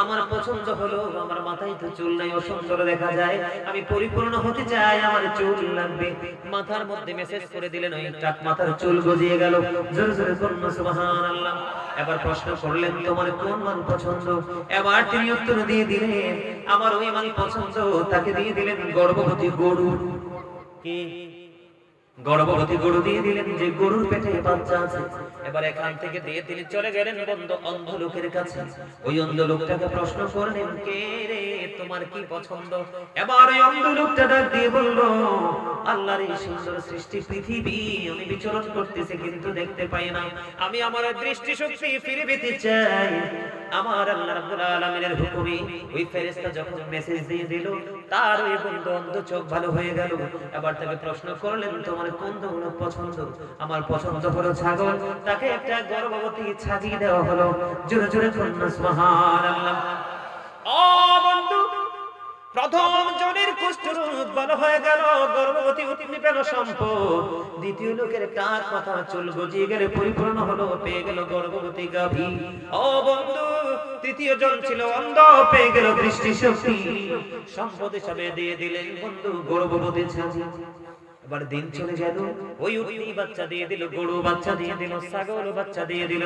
আমার পছন্দ হলো, আমার মাথায় তো চুল নাই, অসুন্দর দেখা যায়, আমি পরিপূর্ণ হতে চাই, আমার চুল লাগবে। মাথার মধ্যে মেসেজ করে দিলেন, ওই টাক মাথার চুল গজিয়ে গেল। জোরে জোরে বলুন সুবহানাল্লাহ। এবার প্রশ্ন করলেন, তোমার কোন মাল পছন্দ? এবার তিনি উত্তর দিয়ে দিলেন, আমার ওই মাল পছন্দ। তাকে দিয়ে দিলেন গর্ভবতী গরু। কি? গর্ভবতী গরু দিয়ে দিলেন, যে গরুর পেটে বাচ্চা আছে। এবার এখান থেকে দিয়ে তিনি চলে গেলেন বন্ধু অন্ধ লোকের কাছে। ওই অন্ধ লোকটাকে প্রশ্ন করলেন, কে রে, তোমার কি পছন্দ? এবার ওই অন্ধ লোকটা ডাক দিয়ে বলল, আল্লাহর এই সুন্দর সৃষ্টি পৃথিবী আমি বিচরণ করতেছি, কিন্তু দেখতে পাই না। আমি আমার দৃষ্টি শক্তি ফিরে পেতে চাই। আমার আল্লাহ রাব্বুল আলামিনের হুকুমে ওই ফেরেশতা যখন মেসেজ দিয়ে দিল, তার ওই বন্ধু অন্ধ চোখ ভালো হয়ে গেল। এবার তাকে প্রশ্ন করলেন, তোমার কোন দৌলত পছন্দ? আমার পছন্দ হলো ছাগল। তাকে একটা গর্ভবতী ছাগি দেওয়া হলো। জোরে জোরে কন্যা সুবহানাল্লাহ। ও বন্ধু, প্রথম জনের কুষ্ঠরোগ ভালো হয়ে গেল, গর্ভবতী উঠনি পেল সম্পদ। দ্বিতীয় লোকের টাক মাথা চুল গজিয়ে গেলে পরিপূর্ণ হলো, পেয়ে গেল গর্ভবতী গাভী। ও বন্ধু, তৃতীয় জন ছিল অন্ধ, পেয়ে গেল দৃষ্টি শক্তি। সম্পদ হিসাবে দিয়ে দিলেন বন্ধু গর্ভবতী ছাগি। এবার দিন চলে গেল, ওই উটনি বাচ্চা দিয়ে দিল, গরু বাচ্চা দিয়ে দিল, ছাগল বাচ্চা দিয়ে দিল।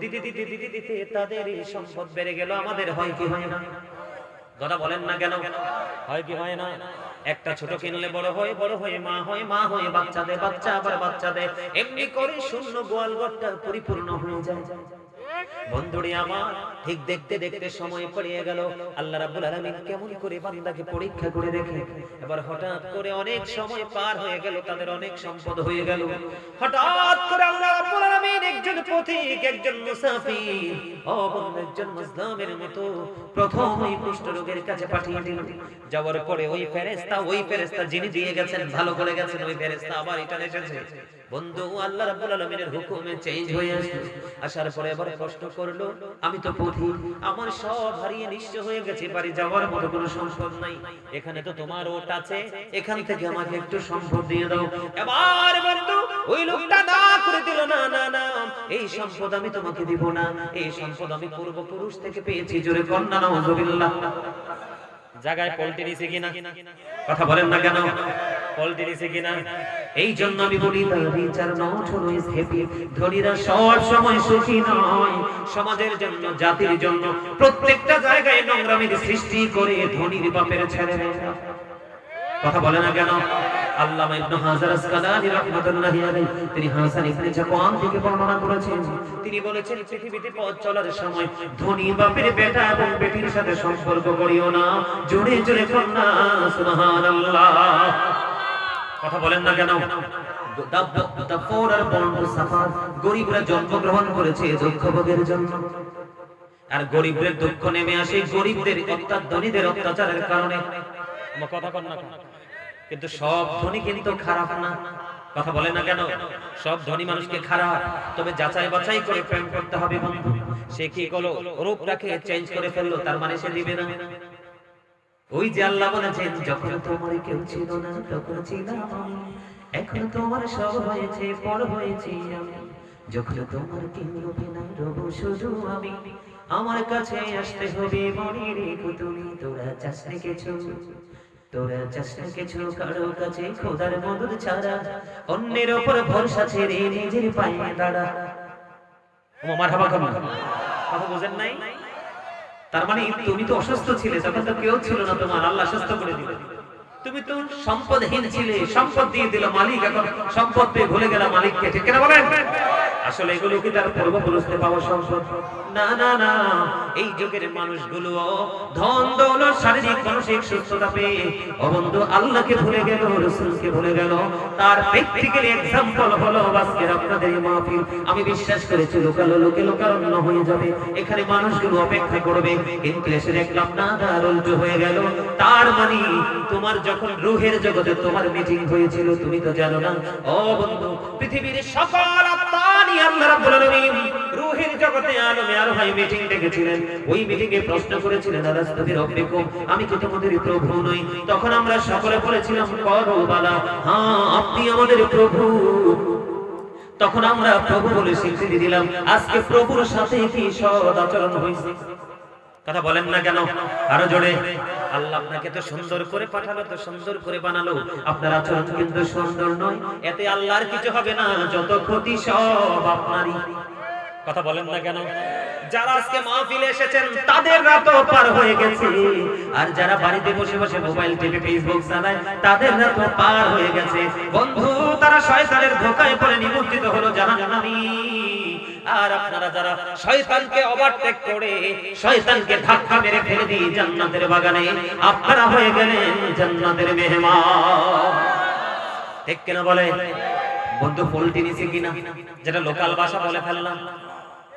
দিতে দিতে দিতে দিতে তাদের এই সম্পদ বেড়ে গেল। আমাদের হয় কি হয় না? কথা বলেন না কেন? হয় কি হয় না? একটা ছোট কিনলে বড় হয়, বড় হয়ে মা হয়, মা হয়ে বাচ্চা দেয়, বাচ্চা আবার বাচ্চা দেয়। এমনি করে শূন্য গোয়াল ঘরটা পরিপূর্ণ হয়ে যায়। বন্ধুরে আমার, ঠিক দেখতে দেখতে সময় পেরিয়ে গেল। আল্লাহ রাব্বুল আলামিন কেমন করে বান্দাকে পরীক্ষা করে দেখে। এবার হঠাৎ করে অনেক সময় পার হয়ে গেল, তাদের অনেক সম্পদ হয়ে গেল। হঠাৎ করে আল্লাহ রাব্বুল আলামিন একজন পথিক, একজন মুসাফির, একজন মুসলিমের মতো প্রথম ওই কুষ্ঠ রোগের কাছে পাঠিয়ে দিল। যাওয়ার পরে ওই ফেরেশতা যিনি দিয়ে গেছেন, ভালো করে গেছেন, ওই ফেরেশতা আবার রিটার্ন এসেছে। বন্ধু, আল্লাহ রাব্বুল আলামিনের হুকুমে চেঞ্জ হয়ে আসলো। আসার পরে এবার প্রশ্ন করলো, আমি তো পথিক, আমার সব হারিয়ে নিঃস্ব হয়ে গেছে, বাড়ি যাওয়ার মতো কোনো সম্পদ নাই, এখানে তো তোমার ওট আছে, এখান থেকে আমাকে একটু সম্পদ দিয়ে দাও। এবার বন্ধু ওই লোকটা না করে দিল, না না না, এই সম্পদ আমি তোমাকে দিব না, এই সম্পদ আমি পূর্বপুরুষ থেকে পেয়েছি। জোরে কন্যা নাউযুবিল্লাহ। জায়গায় পল্টি নিছে কিনা? কথা বলেন না কেন? পল্টি নিছে কিনা? এই জন্য আমি বলি, বিচার নট অলওয়েজ হ্যাপি। ধনীরা সব সময় সুখী নয়। সমাজের জন্য, জাতির জন্য প্রত্যেকটা জায়গায় নোংরামির সৃষ্টি করে ধনীর বাপের ছেলেমেয়েরা। কথা বলে না কেন? আল্লামা ইবনে হাজার আসকালানি রাহমাতুল্লাহি আলাইহি তিনি হাসান ইবনে জাকওয়ান থেকে বর্ণনা করেছেন। তিনি বলেছেন, পৃথিবীতে পথ চলার সময় ধনী বাপের বেটা এবং বেটির সাথে সম্পর্ক করিও না। জোরে জোরে কন্যা সুবহানাল্লাহ। কথা বলেন না কেন? গরিবরা জন্মগ্রহণ করেছে দুঃখ ভোগের জন্য, আর গরিবদের দুঃখ নেমে আসে গরিবদের অর্থাৎ ধনীদের অত্যাচারের কারণে। কথা কন না, কিন্তু সব ধনী কিন্তু খারাপ না। কথা বলে না কেন? সব ধনী মানুষকে খারাপ, তবে যাচাই বাছাই করে প্রেম করতে হবে বন্ধু। সে কি করলো? রূপটাকে চেঞ্জ করে ফেললো, তার মানে সে দিবে না। ওই যে আল্লাহ বলেছেন, যখন তোমার কেউ ছিল না তখন ছিলাম আমি, এখন তোমার সব হয়েছে, পর হয়েছি আমি। যখন তোমার কেউ রবে না, রব শুধু আমি। আমার কাছে আসতে হবে মনে রেখো তুমি, তোরা চাস না কিছু, তোরা চাস না কিছু কারো কাছে খোদার মদদ ছাড়া, অন্যের উপর ভরসা ছেড়ে নিজের পায়ে দাঁড়া। মারহাবা করুন। কথা বুঝেন নাই? তার মানে তুমি তো অসুস্থ ছিলে, তখন তো কেউ ছিল না তোমার, আল্লাহ সুস্থ করে দিল। তুমি তো সম্পদহীন ছিলে, সম্পদ দিয়ে দিল মালিক, এখন সম্পদ পেয়ে ভুলে গেল মালিককে। ঠিক কিনা বলেন? আসলে এগুলো কি তার পূর্বপুরুষদের পাওয়া সম্পদ? না না না, এই যুগের মানুষগুলো ধন দৌলত শারীরিক মানসিক সুস্থতা পেয়ে বন্ধু আল্লাহকে ভুলে গেল, রাসূলকে ভুলে গেল। তার প্র্যাকটিক্যাল এক্সাম্পল হলো আজকের আপনাদের মাহফিল। আমি বিশ্বাস করেছি লোকে লোকারণ্য হয়ে যাবে, এখানে মানুষগুলো অপেক্ষা করবে, কিন্তু এসে দেখলাম না, তার উল্টো হয়ে গেল। তার মানে তোমার যখন রূহের জগতে তোমার মিটিং হয়েছিল, তুমি তো জানো না। ও বন্ধু, পৃথিবীর সকল আত্মা নিয়ে আল্লাহ রাব্বুল আলামিন রূহের জগতে আলমে আরওয়াহে মিটিং ডেকেছিলেন। ওই মিটিং এ প্রশ্ন করেছিলেন, আলাস্তু বিরাব্বিকুম, আমি কি তোমাদের প্রভু নই? তখন আমরা সকলে বলেছিলাম, ক্বালু বালা, হ্যাঁ আপনি আমাদের প্রভু। তখন আমরা প্রভু বলে স্বীকৃতি দিলাম। আজকে প্রভুর সাথে কি সৎ আচরণ হয়েছে? কথা বলেন না কেন? আরো জোরে। আল্লাহ আপনাকে তো সুন্দর করে পাঠালো, তো সুন্দর করে বানালো, আপনার আচরণ কিন্তু সুন্দর নয়, এতে আল্লাহর কিছু হবে না, যত ক্ষতি সব আপনারই। কথা বলেন না কেন? যারা আজকে মাহফিলে এসেছেন তাদের রাতও পার হয়ে গেছে, আর যারা বাড়িতে বসে বসে মোবাইল টিভি ফেসবুক চালায় তাদের রাতও পার হয়ে গেছে। বন্ধু, তারা শয়তানের ধোঁকায় পড়ে নিমজ্জিত হলো জাহান্নামী। আর আপনারা যারা শয়তানকে ওভারটেক করে শয়তানকে ধাক্কা মেরে ফেলে দিয়ে জান্নাতের বাগানে, আপনারা হয়ে গেলেন জান্নাতের মেহমান। ঠিক কিনা বলে? বন্ধু, পল্টি নিছে কিনা? যেটা লোকাল ভাষা বলে ফেললাম,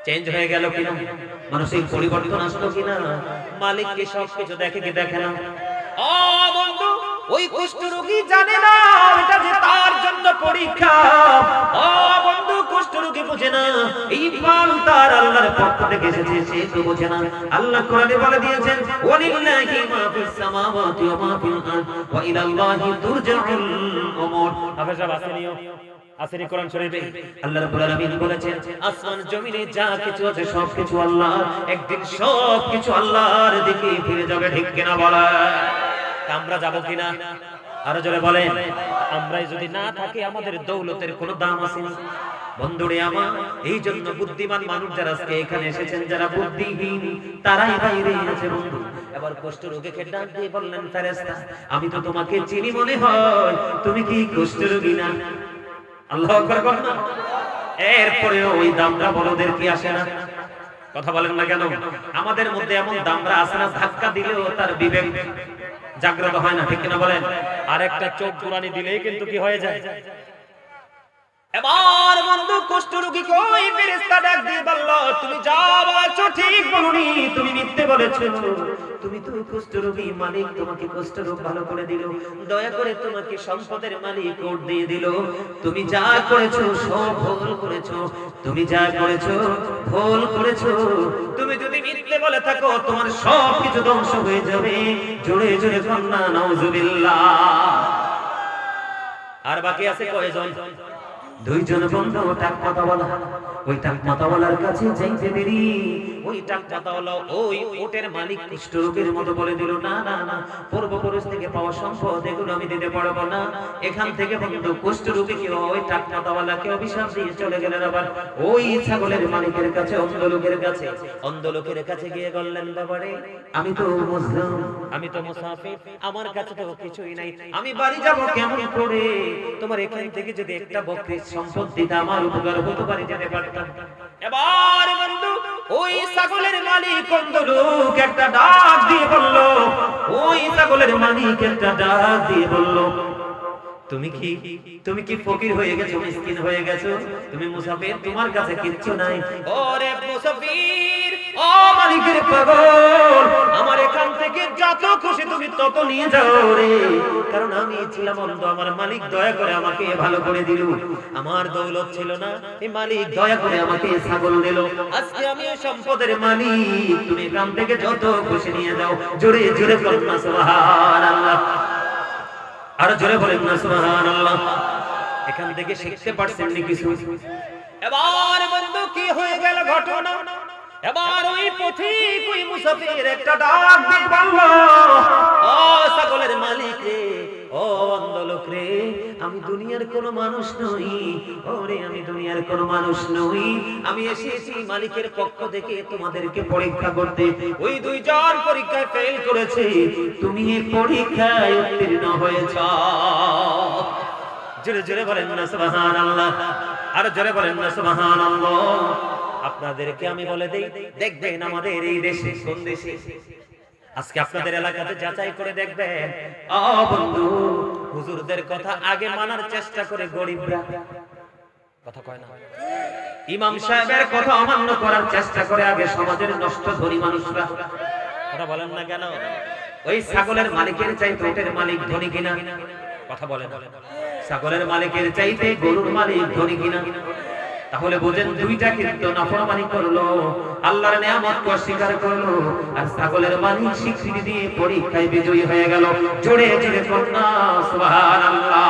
চেঞ্জ হয়ে গেল কিনা? মানসিক পরিবর্তন আসলো কিনা? মালিক কি সবকিছু দেখে কি দেখে না? ও বন্ধু, ওই কুষ্ঠরোগী জানে না এটা যে তার জন্য পরীক্ষা। ও বন্ধু, কুষ্ঠরোগী বুঝে না এই ফল তার আল্লাহর পক্ষ থেকে এসেছে, সে তো বুঝে না। আল্লাহ কোরআনে বলে দিয়েছেন, ওয়ালিল্লাহি মা ফিস সামাওয়াতি ওয়া মা ফিল আরদ ওয়া ইলাল্লাহি তুরজাউল উমুর। হাফেজা বাসিনিও আসেনি কোরআন শরীফে আল্লাহ রাব্বুল আলামিন বলেছেন, আসমান জমিনে যা কিছু আছে সবকিছু আল্লাহ, একদিন সবকিছু আল্লাহর দিকে ফিরে যাবে। ঠিক কিনা বলা? আমরা যাব কিনা? আরো জোরে বলেন। আমরাই যদি না থাকি আমাদের দৌলতের কোনো দাম আছে না বন্ধুরে আমার। এই জন্য বুদ্ধিমান মানুষ যারা আজকে এখানে এসেছেন, যারা বুদ্ধিহীন তারাই বাইরে আছে বন্ধু। এবার কুষ্ঠরোগীকে ডাক দিয়ে বললেন, ফেরেশতা আমি তো তোমাকে চিনি, মনে হয় তুমি কি কুষ্ঠরোগী না? আল্লাহু আকবার বলেন না। এরপরে ওই দামটা বড়দের কি আসে না? কথা বলেন না কেন? আমাদের মধ্যে এমন দামরা আছে না, ধাক্কা দিলেও তার বিবেক জাগ্রত হয় না, ঠিক কিনা বলেন?
আর একটা চোখ কুরানি দিলেই কিন্তু কি হয়ে যায়?
এবার বন্ধু কুষ্ঠরোগী কই ফেরেশতা ডাক দিয়ে বলল, তুমি যা বলছো ঠিক বলনি, তুমি মিথ্যে বলেছো। তুমি তো কুষ্ঠরোগী, মালিক তোমাকে কুষ্ঠরোগ ভালো করে দিল, দয়া করে তোমাকে সম্পদের মালিক ওট দিয়ে দিল। তুমি যা করেছো সব ভুল করেছো, তুমি যা করেছো ভুল করেছো। তুমি যদি মিথ্যে বলে থাকো তোমার সব কিছু ধ্বংস হয়ে যাবে। জোরে জোরে কন্যা নাউজুবিল্লাহ। আর বাকি আছে কয়জন? দুইজন বন্ধু টাক মাতাওয়ালা। ওই টাক মাতাওয়ালার কাছে যাইতে দেরি, ওই টাক মাতাওয়ালা ওই ওটের মালিক কুষ্ঠরোগের মতো বলে দিল, না না না, পূর্বপুরুষ থেকে পাওয়া সম্পদ এগুলো আমি দিতে পারবো না। এখান থেকে বন্ধু কুষ্ঠরোগীকে ওই টাক মাতাওয়ালাকে অভিশাপ দিয়ে চলে গেলেন। আবার ওই ছাগলের মালিকের কাছে, অন্ধ লোকের কাছে, অন্ধ লোকের কাছে গিয়ে বললেন, বাবারে আমি তো মুসলিম, আমি তো মুসাফির, আমার কাছে তো কিছুই নাই, আমি বাড়ি যাব কেমন করে? তোমার এখান থেকে যদি একটা বকরি সম্পদ দিতে আমার উপকার হতো, বাড়ি যেতে পারতাম। এবার বন্ধু ওই ছাগলের মালিক অন্ধ লোক একটা ডাক দিয়ে বলল, ওই ছাগলের মালিক একটা ডাক দিয়ে বলল, তুমি কি ফকির হয়ে গেছো, মিসকিন হয়ে গেছো? তুমি মুসাফির, তোমার কাছে কিচ্ছু নাই। ওরে মুসাফির, ও মালিকের পাগল, আমার এখান থেকে যত খুশি তুমি তত নিয়ে যাও রে, কারণ আমি ছিলাম অন্ধ, আমার মালিক দয়া করে আমাকে ভালো করে দিল। আমার দৌলত ছিল না, এই মালিক দয়া করে আমাকে ছাগল দিল, আজকে আমি এই সম্পদের মালিক। তুমি এখান থেকে যত খুশি নিয়ে যাও। জোরে জোরে বলুন না সুবহানাল্লাহ, আর জোরে বলেন না সুবহানাল্লাহ। এখান থেকে শিখতে পারছেন নি কিছু? এবার বন্ধু কি হয়ে গেল ঘটনা? এবার ওই পথিক, ওই মুসাফির একটা ডাক দিয়ে বলল, ও ছাগলের মালিক রে, ও অন্ধ লোক রে, আমি দুনিয়ার কোনো মানুষ নই। ওরে আমি দুনিয়ার কোনো মানুষ নই, আমি এসেছি মালিকের পক্ষ থেকে তোমাদেরকে পরীক্ষা করতে। ওই দুইজন পরীক্ষায় ফেল করেছে, তুমি এই পরীক্ষায় উত্তীর্ণ হয়েছ। জোরে জোরে বলেন না সুবহানাল্লাহ, আর জোরে বলেন না সুবহানাল্লাহ। আপনাদেরকে আমি বলে দেই, দেখবেন আমাদের এই দেশে, কোন দেশে, আজকে আপনাদের এলাকাতে যাচাই করে দেখবেন, ও বন্ধু, হুজুরদের কথা আগে মানার চেষ্টা করে গরিবরা, কথা কয় না, ইমাম সাহেবের কথা অমান্য করার চেষ্টা করে আগে সমাজের নষ্ট ধনী মানুষরা। কথা বলেন না কেন? ওই ছাগলের মালিকের চাইতে ওটের মালিক ধনী কিনা? কথা বলেন। ছাগলের মালিকের চাইতে গরুর মালিক ধনী কিনা? তাহলে বুঝেন, দুইটা কিন্তু নাফরমানি করলো, আল্লাহর নিয়ামতকে অস্বীকার করলো, আর ছাগলের মালিক স্বীকৃতি দিয়ে পরীক্ষায় বিজয়ী হয়ে গেল। জোরে জোরে কন্যা সুবহানাল্লাহ।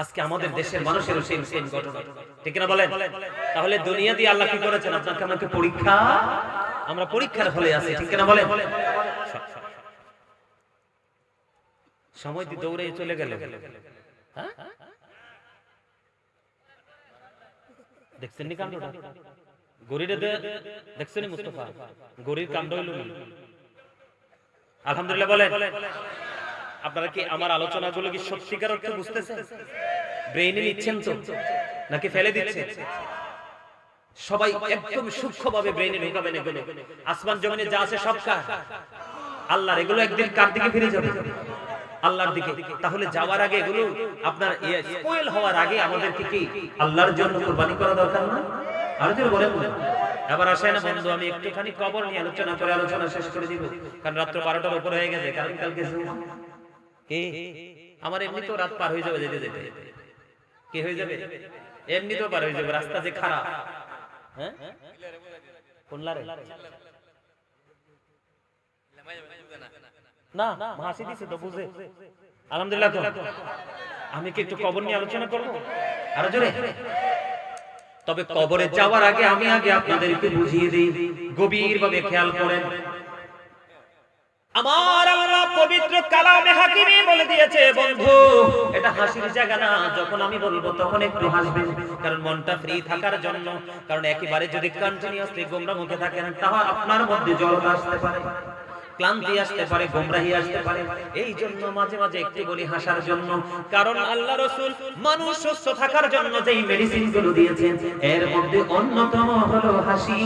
আজকে আমাদের দেশের মানুষেরও সেম ঘটনা, ঠিক না বলেন? তাহলে দুনিয়া দিয়ে আল্লাহ কি করেছেন? আপনাকে আমাকে পরীক্ষা, আমরা পরীক্ষার ফলে আছি, ঠিক না বলেন? সময় দিয়ে দৌড়ে চলে গেল, হ্যাঁ দেখছেন নি কাণ্ডটা? গরিরে দেখছেন নি মুস্তাফা? গরির কাণ্ড হইল না। আলহামদুলিল্লাহ বলেন। আপনারা কি আমার আলোচনাগুলো কি সত্যিকার অর্থে বুঝতেছেন? ব্রেইনে নিচ্ছেন তো নাকি ফেলে দিচ্ছেন? সবাই একদম সূক্ষ্মভাবে ব্রেইনে ঢোকাবেন এগুলো। আসমান জমিনে যা আছে সব কার? আল্লাহর। এগুলো একদিন কার দিকে ফিরে যাবে? আল্লাহর দিকে। তাহলে যাওয়ার আগে এগুলো আপনার স্পয়েল হওয়ার আগে আমাদেরকে কি আল্লাহর জন্য কুরবানি করা দরকার না? আর যদি বলেন, এবার আসেন বন্ধু, আমি একটুখানি কবর নিয়ে আলোচনা করে আলোচনা শেষ করে দিব, কারণ রাত 12টার উপর হয়ে গেছে। কারণ কালকে কি আমার এমনিতেও রাত পার হয়ে যাবে যেতে যেতে। কি হয়ে যাবে? এমনিতেও পার হয়ে যাবে, রাস্তা যে খারাপ। হ্যাঁ কোনলারে না হাসি দিছে তো বুঝে। আলহামদুলিল্লাহ। আমি কি একটু কবর নিয়ে আলোচনা করব আরো জোরে? তবে কবরে যাওয়ার আগে আমি আপনাদেরকে বুঝিয়ে দিই, গভীরভাবে খেয়াল করেন। আমার আল্লাহ পবিত্র কালামে হাকিমে বলে দিয়েছে, বন্ধু এটা হাসির জায়গা না। যখন আমি বলবো তখন একটু হাসবেন, কারণ মনটা ফ্রি থাকার জন্য। কারণ একেবারে যদি কন্টিনিউয়াসলি গোমরা মুখে থাকেন, তাহলে আপনার মধ্যে জড়তা আসতে পারে। ক্লান্তি আসতে পারে, গোমরাহি আসতে পারে। এই জন্য মাঝে মাঝে একটু বলি হাসার জন্য, কারণ আল্লাহ রাসূল মানুষ সুস্থ থাকার জন্য যেই মেডিসিন গুলো দিয়েছেন এর মধ্যে অন্যতম হলো হাসি।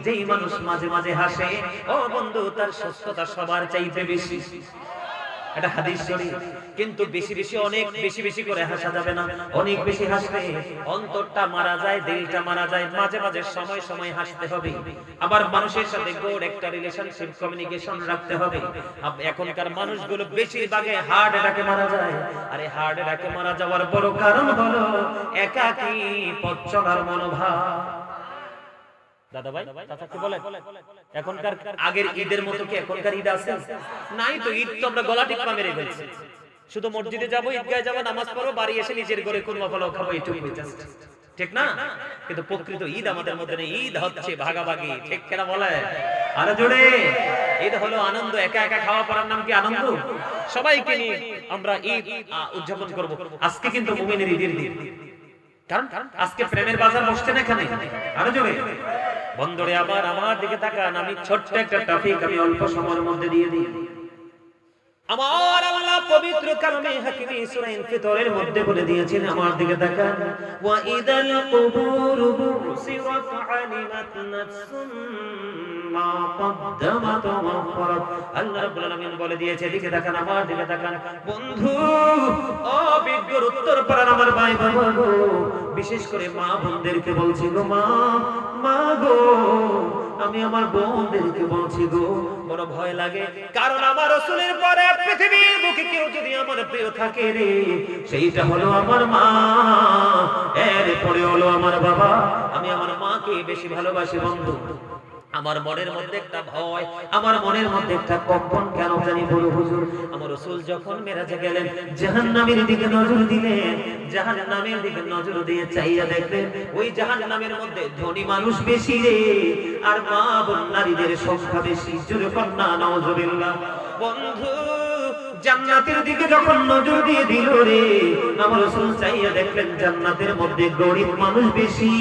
যেই মানুষ মাঝে মাঝে হাসে, ও বন্ধু, তার সুস্থতা সবার চাইতে বেশি। এটা হাদিস শরীফ। কিন্তু বেশি বেশি, অনেক বেশি বেশি করে হাসা যাবে না। অনেক বেশি হাসলে অন্তরটা মারা যায়, দিলটা মারা যায়। মাঝে মাঝে সময় সময় হাসতে হবে। আবার মানুষের সাথে গুড একটা রিলেশনশিপ, কমিউনিকেশন রাখতে হবে। এখনকার মানুষগুলো বেশিরভাগে হার্ট অ্যাটাকে মারা যায়। আরে হার্ট অ্যাটাকে মারা যাওয়ার বড় কারণ হলো একাকী পথ চলার মনোভাব। দাদা ভাই, চাচা কি বলেন? এখনকার আগের ঈদের মতো কি এখনকার ঈদ আছে? নাই তো। ঈদ তো আমরা গলা টিপা মেরে ফেলছি। শুধু মসজিদে যাবো, ঈদগাহে যাবো, নামাজ পড়বো, বাড়ি এসে নিজের ঘরে কুরমা পোলাও খাবো, এইটুকুই জাস্ট। ঠিক না? কিন্তু প্রকৃত ঈদ আমাদের মধ্যে নেই। ঈদ হচ্ছে ভাগাভাগি। ঠিক কেনা বলে? আরো জোরে। ঈদ হলো আনন্দ। একা একা খাওয়া পড়ার নাম কি আনন্দ? সবাইকে নিয়ে আমরা ঈদ উদযাপন করব। আজকে কিন্তু মুমিনের ঈদের দিন। কারণ আজকে প্রেমের বাজার বসছে না এখানে। আরো জোরে। বন্ধুরে আমার দিকে তাকান। আমি ছোট্ট একটা টপিক আমি অল্প সময়ের মধ্যে দিয়ে দিই। আমার আল্লাহ পবিত্র কালামে হাকিমে সূরা ইনফিতরের মধ্যে বলে দিয়েছেন, আমার দিকে তাকান, ওয়া ইদাল কুবুর বুসিরাত আলিমাত নাফসুম মা কদ্দামাত ওয়া আখরাত। আল্লাহ রাব্বুল আলামিন বলে দিয়েছে, দিকে তাকান, আমার দিকে তাকান। বন্ধু, ও বিজ্ঞর উত্তর পাড়ার আমার ভাই বাবা গো, বিশেষ করে মা বোনদেরকে বলছি গো, মা গো, আমি আমার বোনদেরকে বলছি গো, বড় ভয় লাগে। কারণ আমার রাসূলের পরে পৃথিবীর বুকে কেউ যদি আমার প্রিয় থাকে রে, সেইটা হলো আমার মা। এর পরে হলো আমার বাবা। আমি আমার মাকে বেশি ভালোবাসি বন্ধু। আমার মনের মধ্যে একটা ভয়, আমার মনের মধ্যে একটা কম্পন কেন জানি বলো হুজুর। আমার রাসূল যখন মেরাজে গেলেন, জাহান্নামের দিকে নজর দিলেন, জাহান্নামের দিকে নজর দিয়ে চাইয়া দেখলেন ওই জাহান্নামের মধ্যে ধনী মানুষ বেশি রে, আর মা বোন নারীদের সংখ্যা বেশি। জোরে কন্যা নাউজুবিল্লাহ। বন্ধু, জান্নাতের দিকে যখন নজর দিয়ে দিল রে, আমার রাসূল চাইয়া দেখলেন জান্নাতের মধ্যে গরিব মানুষ বেশি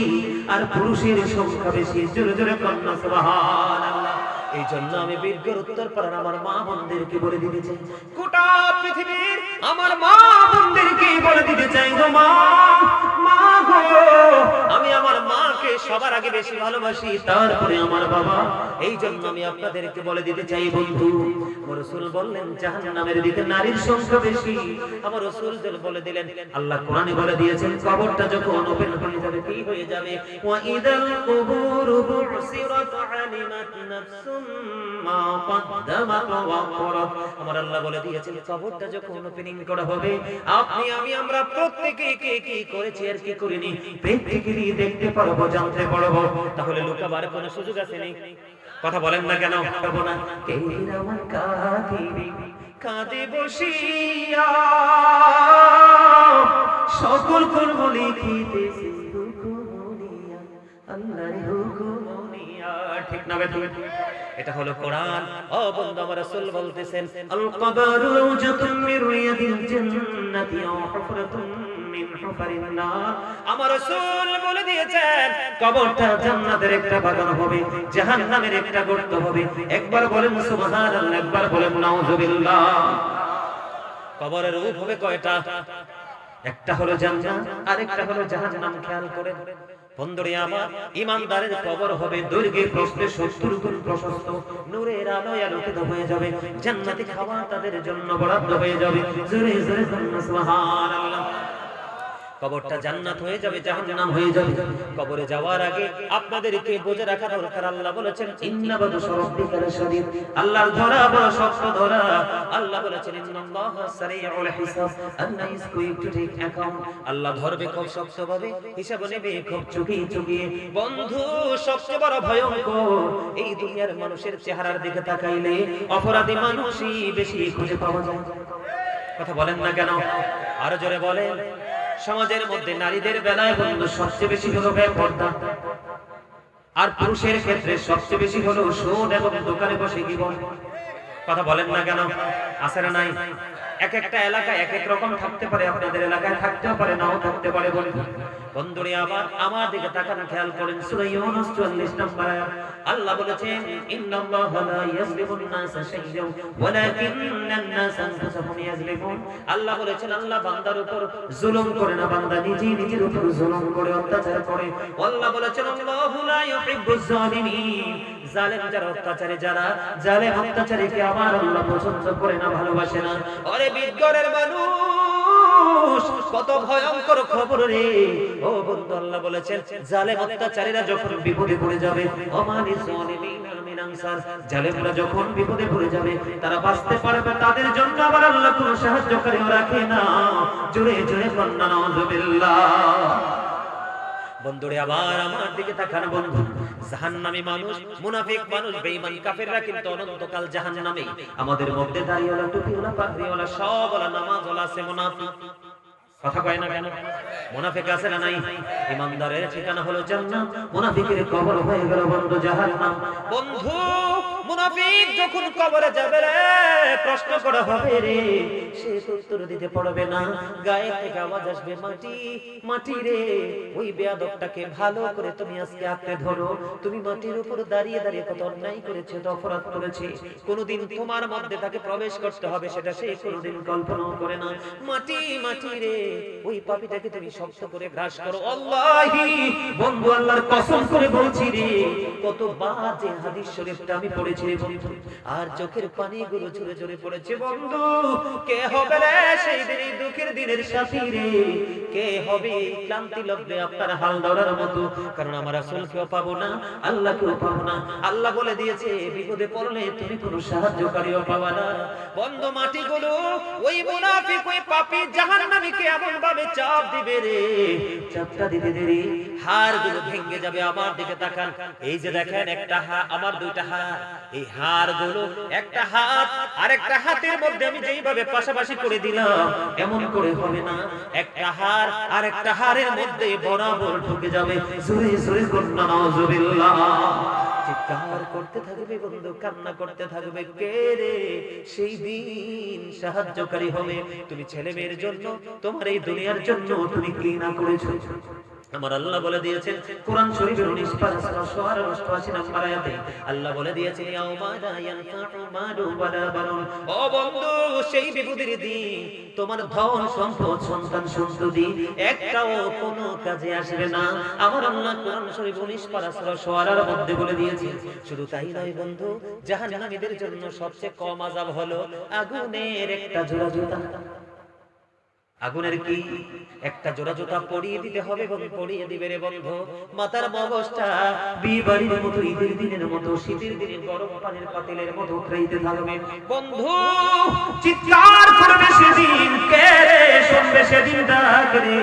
আর পুরুষের সংখ্যা বেশি। জোরে জোরে কন্যা সুবহানাল্লাহ। এই জন্য আমি বিজ্ঞর উত্তর পাড়ার আমার মা বোনদেরকে বলে দিতে চাই, গোটা পৃথিবীর আমার মা বোনদেরকে বলে দিতে চাই গো, মা গো, আমি আমার মাকে সবার আগে বেশি ভালোবাসি, তারপরে আমার বাবা। এই জন্য আমি আপনাদেরকে বলে দিতে চাই বন্ধু, আমার রাসূল বললেন জাহান্নামের দিকে নারীর সংখ্যা বেশি। আমার রাসূল বলে দিলেন, আল্লাহ কোরআনে বলে দিয়েছেন, কবরটা যখন ওপেন হয়ে যাবে, কি হয়ে যাবে? ওয়া ইদাল কুবুর বুসিরাত আলিমাত নাফসুম মা কদ্দামাত ওয়া আখরাত। আমার আল্লাহ বলে দিয়েছেন, কবরটা যখন ওপেনিং করা হবে, আপনি আমি আমরা প্রত্যেকে কে কি করেছি আর কি করিনি প্র্যাকটিক্যালি দেখতে পারবো, জানতে পারবো। তাহলে লুকাবার কোনো সুযোগ আছে নেই? কথা বলেন না কেন? পাবো না। কেরামান কাতিবিন কাঁদে বসিয়া সকল কর্ম লিখিতেছে হুকুমনিয়া, আল্লাহর হুকুমনিয়া। ঠিক না বেঠিক? এটা হলো কোরআন। ও বন্ধু, আমার রাসূল বলতেছেন, আল কবরু রাউজাতুম মির রিয়াদিল জান্নাতি ওয়া হুফরাতুম মিন হুফারিন নার। আমার রাসূল বলে দিয়েছেন, কবরটা জান্নাতের একটা বাগান হবে, জাহান্নামের একটা গর্ত হবে। একবার বলেন সুবহানাল্লাহ, একবার বলেন নাউজুবিল্লাহ। কবরের রূপ হবে কয়টা? একটা হলো জান্নাত, আরেকটা হলো জাহান্নাম। খেয়াল করেন বন্ধুরে আমার, ইমানদারের কবর হবে দৈর্ঘ্যে প্রস্থে 70 গুণ প্রশস্ত, নূরের আলোয় আলোকিত হয়ে যাবে, জান্নাতি খাবার তাদের জন্য বরাদ্দ হয়ে যাবে। জোরে জোরে সুবহানাল্লাহ। কবরটা জান্নাত হয়ে যাবে, জাহান্নাম হয়ে যাবে। কবরে যাওয়ার আগে আপনাদেরকে বুঝে রাখা দরকার, আল্লাহ বলেছেন ইন্না বাদশা রাব্বিকা লাশাদীদ। আল্লাহর ধরা বড় শক্ত ধরা। আল্লাহ বলেছেন ইন্নাল্লাহা সারিউল হিসাব, Allah is quick to take account. আল্লাহ ধরবে খুব শক্তভাবে, হিসাব নেবে খুব চুকিয়ে চুকিয়ে। বন্ধু, সবচেয়ে বড় ভয়ঙ্কর এই দুনিয়ার মানুষের চেহারার দিকে তাকাইলে অপরাধী মানুষই বেশি খুঁজে পাওয়া যায়। কথা বলেন না কেন? আরো জোরে বলেন। সমাজের মধ্যে নারীদের বেলায় বন্ধু সবচেয়ে বেশি হলো বেপরদা, আর পুরুষের ক্ষেত্রে সবচেয়ে বেশি হলো সুদ এবং দোকানে বসে জীবন। কথা বলেন না কেন? আছে না নাই? এক একটা এলাকায় এক এক রকম থাকতে পারে, আপনাদের এলাকায় থাকতেও পারে, নাও থাকতে পারে। বন্ধুরে আবার আমার দিকে তাকান, খেয়াল করেন সূরা ইউনূস 44 নম্বর আয়াত। আল্লাহ বলেছেন ইন্নাল্লাহা লা ইয়াজলিমুন নাসা শাইআন ওয়ালাকিন্নান নাসা আনফুসাহুম ইয়াজলিমুন। আল্লাহ বলেছেন আল্লাহ বান্দার উপর জুলুম করে না, বান্দা নিজেই নিজের উপর জুলুম করে, অত্যাচার করে। আল্লাহ বলেছেন আল্লাহু লা ইউহিব্বুজ জালিমিন। জালেম যারা, অত্যাচারী যারা, জালেম অত্যাচারীকে আমার আল্লাহ পছন্দ করে না, ভালোবাসে না। আরে বিদ্গরের মানুষ, কত ভয়ঙ্কর খবর রে। ও বন্ধু, আল্লাহ বলেছেন জালেম অত্যাচারীরা যখন বিপদে পড়ে যাবে, ওমানি যালিমিনা মিন আনসার, জালেমরা যখন বিপদে পড়ে যাবে, তারা বাঁচতে পারবে, তাদের জন্য আবার আল্লাহ কোনো সাহায্যকারীও রাখে না। জোরে জোরে বন্না নাউযুবিল্লাহ। বন্ধুরে আবার আমার দিকে তাকান বন্ধু, জাহান্নামী মানুষ, মুনাফিক মানুষ, বেঈমান কাফেররা কিন্তু অনন্তকাল জাহান্নামে। আমাদের মধ্যে দাড়িওয়ালা, টুপিওয়ালা, পাগড়িওয়ালা, সবওয়ালা, নামাজওয়ালা আছে, মুনাফিক। কথা কয় না কেন? মুনাফিক আছে না নাই? ইমানদারের ঠিকানা হলো জান্নাত, মুনাফিকের কবর হয়ে গেল বন্ধু জাহান্নাম। বন্ধু, মুনাফিক যখন কবরে যাবে রে, প্রশ্ন করা হবে রে, সে উত্তর দিতে পারবে না। গায়ে থেকে আওয়াজ আসবে, মাটি মাটি রে। ওই বেয়াদবটাকে ভালো করে তুমি আজকে আঁকড়ে ধরো। তুমি মাটির উপর দাঁড়িয়ে দাঁড়িয়ে কত অন্যায় করেছে, তো অপরাধ করেছে, কোনোদিন তোমার মধ্যে তাকে প্রবেশ করতে হবে, সেটা সে কোনোদিন কল্পনাও করে না। মাটি মাটি রে, ওই পাপীটাকে তুমি শক্ত করে গ্রাস করো। আল্লাহি বন্ধু, আল্লাহর কসম করে বলছি রে, কত বাজে হাদিস শরীফটা আমি পড়েছি রে বন্ধু, আর চোখের পানিগুলো ঝরে ঝরে পড়েছে বন্ধু। কে হবে রে সেই দিনের দুঃখের দিনের সাথী রে? কে হবে ক্লান্তি লগ্নে আপনার হাল ধরার মতো? কারণ আমার রাসূলকেও পাবো না, আল্লাহকেও পাবো না। আল্লাহ বলে দিয়েছে বিপদে পড়লে তুমি কোনো সাহায্যকারীও পাবা না। বন্ধু, মাটিগুলো ওই মুনাফিক, ওই পাপী জাহান্নামীকে এমন ভাবে চাপ দিবে রে, চাপটা দিতে দেরি হাড়গুলো ভেঙে যাবে। আমার দিকে তাকান, এই যে দেখেন একটা আমার দুইটা হাত, এই হাড়গুলো একটা হাত আর একটা হাতের মধ্যে আমি যেইভাবে পাশাপাশি করে দিলাম, এমন করে হবে না। একটা হাড় আর একটা হাড়ের মধ্যে বরাবর ঢুকে যাবে। জোরে জোরে কন্না নাউযুবিল্লাহ। চিৎকার করতে থাকবে বন্ধু, কান্না করতে থাকবে, কে রে সেই দিন সাহায্যকারী হবে? তুমি ছেলে মেয়ের জন্য, তোমার এই দুনিয়ার জন্য তুমি কি না করেছো? আমার আল্লাহ বলে দিয়েছেন কোরআন শরীফের 19 পারা 188 নম্বর আয়াতে আল্লাহ বলে দিয়েছেন ইয়াউমা লা ইয়ানফাউ মালু ওয়ালা বানুন। ও বন্ধু, সেই বিপদের দিন তোমার ধন সম্পদ, সন্তান সন্ততি একটাও কোনো কাজে আসবে না। আমার আল্লাহ কোরআন শরীফ 19 পারা 188 মধ্যে বলে দিয়েছে। শুধু তাই নয় বন্ধু, জাহান্নামীদের জন্য সবচেয়ে কম আযাব হলো আগুনের একটা জোড়া জুতা। আগুনের কি একটা জোড়া জুতা পরিয়ে দিতে হবে, পরিয়ে দিবে রে বন্ধু। মাথার মগজটা বিবাড়ির মতো, ঈদের দিনের মতো, শীতের দিনে গরম পানির পাতিলের মতো উতরাইতে থাকবে বন্ধু। চিৎকার করবে সেদিন, কে রে শুনবে সেদিন ডাক রে?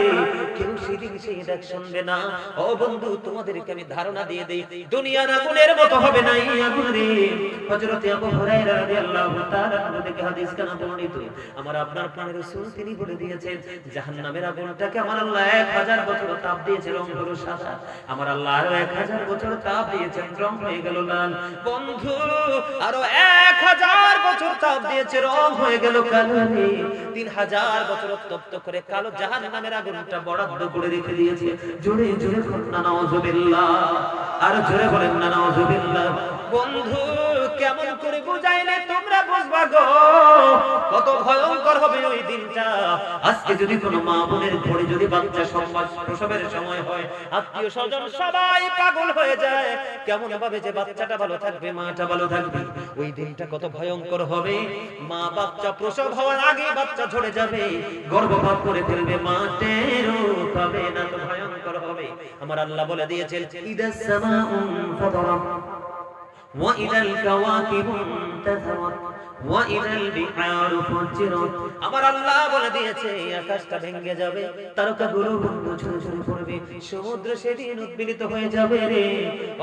কেউ সেদিন সেই ডাক শুনবে না। ও বন্ধু, তোমাদেরকে আমি ধারণা দিয়ে দেই, দুনিয়ার আগুনের মতো হবে না এই আগুন রে। হযরত আবু হুরায়রা রাদিয়াল্লাহু তাআলা থেকে হাদিস কানা বর্ণিত, আমার আপনার প্রাণের রাসূল তিনি বলে দিয়েছেন জাহান্নামের আগুনটাকে আমার আল্লাহ 1000 বছর তাপ দিয়েছে, রং হলো সাদা। আমার আল্লাহ আরো 1000 বছর তাপ দিয়েছেন, রং হয়ে গেল লাল। বন্ধু, আরো 1000 বছর তাপ দিয়েছে, রং হয়ে গেল কালো। 3000 বছর তপ্ত করে কালো জাহান্নামের আগুনটা বরাদ্দ করে রেখে দিয়েছে। জোরে জোরে বলেন নাউযুবিল্লাহ, আর জোরে বলেন না নাউযুবিল্লাহ। বন্ধু, কেমন করে বুঝাইলে তোমরা বুঝবা গো, কত ভয়ঙ্কর হবে ওই দিনটা। আজকে যদি কোনো মা বোনের ঘরে যদি বাচ্চা প্রসবের সময় হয়, আত্মীয় স্বজন সবাই পাগল হয়ে যায়, কেমন ভাবে যে বাচ্চাটা ভালো থাকবে, মাটা ভালো থাকবে। ওই দিনটা কত ভয়ঙ্কর হবে। মা বাচ্চা প্রসব হওয়ার আগে বাচ্চা ঝরে যাবে, গর্ভপাত করে ফেলবে, মাটেরও পাবে না, তো ভয়ঙ্কর হবে। আমার আল্লাহ বলে দিয়েছেন ইদাস সামাউ ফাতারাত ওয়া ইদাল কাওয়াকিবু ইনতাসারাত ওয়া ইদাল বিহারু ফুজিরাত। আমার আল্লাহ বলে দিয়েছে আকাশটা ভেঙে যাবে, তারকাগুলো বন্ধু ঝরে ঝরে পড়বে, সমুদ্র সেদিন উদ্বেলিত হয়ে যাবে রে।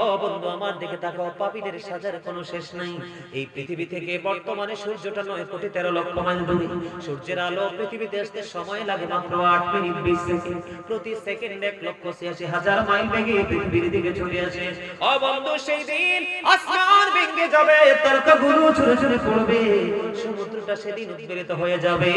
ও বন্ধু, আমার দিকে তাকাও, পাপীদের সাজার কোনো শেষ নাই। এই পৃথিবী থেকে বর্তমানে সূর্যটা 9,13,00,000 মাইল দূরে। সূর্যের আলো পৃথিবীতে আসতে সময় লাগে মাত্র 8 মিনিট 20 সেকেন্ড। প্রতি সেকেন্ডে 1,86,000 মাইল বেগে পৃথিবীর দিকে চলে আসে। ও বন্ধু, সেই দিন আসমান আসমান ভেঙে যাবে, তারকাগুলো ছুঁড়ে ছুঁড়ে পড়বে, সমুদ্রটা সেদিন উদ্বেলিত হয়ে যাবে।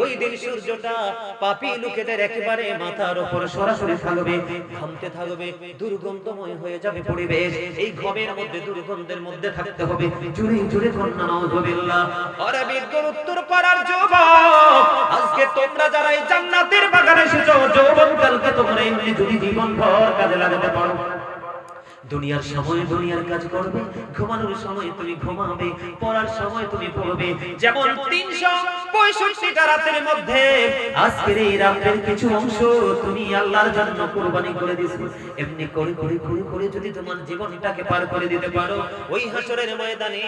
ওই দিন সূর্যটা পাপী লোকেদের একেবারে মাথার উপর সরাসরি থাকবে, ঘামতে থাকবে, দুর্গন্ধময় হয়ে যাবে পরিবেশ। এই ঘমের মধ্যে, দুর্গন্ধের মধ্যে থাকতে হবে। জুড়ে জুড়ে কন্যা নাউযুবিল্লাহ। আরে বিজ্ঞর উত্তর পাড়ার যুবক, আজকে তোমরা যারা এই জান্নাতের বাগানে এসেছো, যৌবনকালকে তোমরা এমনি যদি জীবন ভর কাজে লাগাতে পারো, দুনিয়ার সময় দুনিয়ার কাজ করবে, ঘুমানোর সময় তুমি ঘুমাবে, পড়ার সময় তুমি পড়বে। যেমন 365টা রাতের মধ্যে আজকের এই রাতের কিছু অংশ তুমি আল্লাহর জন্য কুরবানি করে দিছো, এমনি করে করে করে করে যদি তোমার জীবনটাকে পার করে দিতে পারো, ওই হাসরের ময়দানে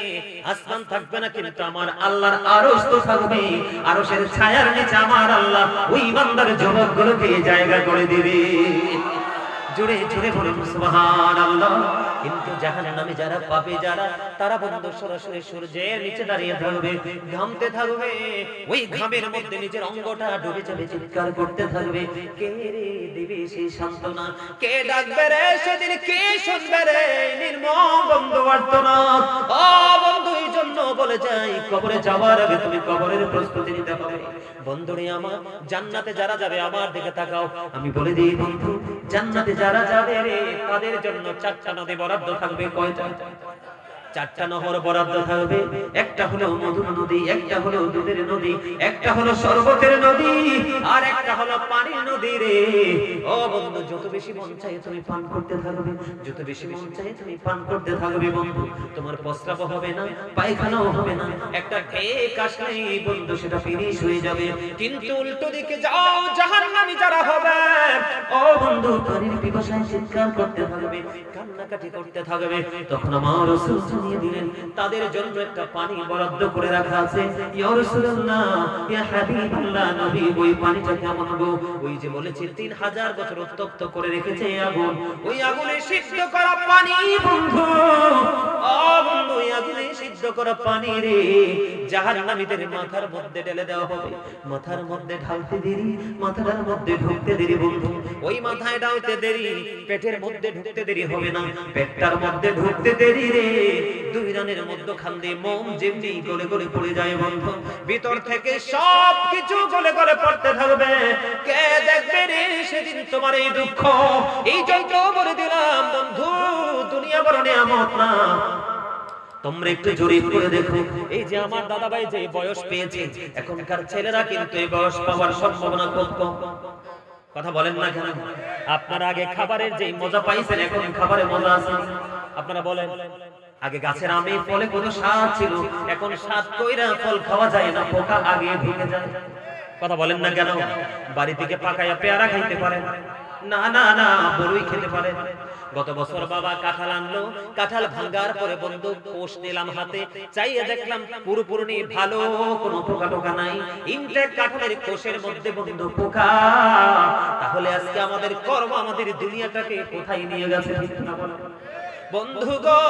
আসমান থাকবে না, কিন্তু আমার আল্লাহর আরশ তো থাকবে। আরশের ছায়ার নিচে আমার আল্লাহ ওই বান্দার যুবকগুলোকে জায়গা করে দিবে। জুড়ে জুড়ে বলুন সুবহানাল্লাহ। কিন্তু জাহান্নামে যারা পাপী, যারা তারা বন্ধ সরাসরি সূর্যের নিচে দাঁড়িয়ে থাকবে, ঘামতে থাকবে, ওই ঘামের মধ্যে নিজের অঙ্গটা ডুবে যাবে, চিৎকার করতে থাকবে। কে রে দিবে সেই সান্ত্বনা? কে ডাকবে রে সেদিন? কে শুনবে রে নির্মম বন্ধু আর্তনাদ? ও বন্ধু, এই জন্য বলে যাই, কবরে যাওয়ার আগে তুমি কবরের প্রস্তুতি নিতে হবে। বন্ধুরে আমার, জান্নাতে যারা যাবে আমার দিকে তাকাও, আমি বলে দিই বন্ধু, জান্নাতে যারা যাবে রে তাদের জন্য 4টা নদী বরাদ্দ থাকবে। কয়টা? 4টা নহর বরাদ্দ থাকবে। একটা হলো মধুর নদী, একটা হলো দুধের নদী, একটা হলো শরবতের নদী, আর একটা হলো পানির নদী রে। ও বন্ধু, যত বেশি মন চায় তুমি পান করতে থাকবে, যত বেশি মন চায় তুমি পান করতে থাকবে বন্ধু। তোমার প্রস্রাব হবে না, পায়খানাও হবে না, একটা ঠেক আসলেই বন্ধু সেটা ফিনিশ হয়ে যাবে। কিন্তু উল্টো দিকে যাও, জাহান্নামী যারা হবে, ও বন্ধু পানির পিপাসায় চিৎকার করতে থাকবে, কান্নাকাটি করতে থাকবে। তখন আমার রাসূল জানিয়ে দিলেন তাদের জন্য একটা পানি বরাদ্দ করে রাখা আছে। ইয়া রাসূলুল্লাহ, ইয়া হাবিবাল্লাহ, নবী ওই পানিটা কেমন গো? ওই যে বলেছি 3000 বছর উত্তপ্ত করে রেখেছে আগুন, ওই আগুনে সিদ্ধ করা পানি বন্ধু। ও বন্ধু, ওই আগুনে সিদ্ধ করা পানি রে জাহান্নামীদের মাথার মধ্যে ঢেলে দেওয়া হবে। মাথার মধ্যে ঢালতে দেরি, মাথার মধ্যে ঢুকতে দেরি বন্ধু। ওই মাথায় ঢালতে দেরি, পেটের মধ্যে ঢুকতে দেরি হবে না, পেটটার মধ্যে ঢুকতে দেরি রে। দুই রানের মধ্যে খান্দে মোম যেমনি গলে গলে পড়ে যায় বন্ধু, ভিতর থেকে সব কিছু গলে গলে পড়তে থাকবে। কে দেখবে রে সেদিন তোমার এই দুঃখ? এই জন্য বলে দিলাম বন্ধু, দুনিয়া বড় নিয়ামত না। তোমরা একটু জরিপ করে দেখো, এই যে আমার দাদা ভাই যে বয়স পেয়েছে, এখনকার ছেলেরা কিন্তু এই বয়স পাওয়ার সম্ভাবনা খুব কম। কথা বলেন না কেন? আপনারা আগে খাবারের যে মজা পাইছেন, এখন খাবারে মজা আছে? আপনারা বলেন। আগে গাছের আমে ফলে কত স্বাদ ছিল, এখন স্বাদ কইরা ফল খাওয়া যায় না, পোকা আগে ঢুকে যায়। কথা বলেন না কেন? বাড়ি থেকে পাকায়া পেয়ারা খাইতে পারেন না, না না বড়ই খেতে পারেন। গত বছর বাবা কাঁঠাল আনলো, কাঁঠাল ভাঙার পরে বন্ধু কোষ নিলাম হাতে, চাইয়ে দেখলাম পুরোপুরি ভালো, কোনো পোকা টোকা নাই। ইনটেক কাঁঠালের কোষের মধ্যে বন্ধু পোকা। তাহলে আজকে আমাদের কর্ম আমাদের দুনিয়াটাকে কোথায় নিয়ে গেছে বন্ধু গো?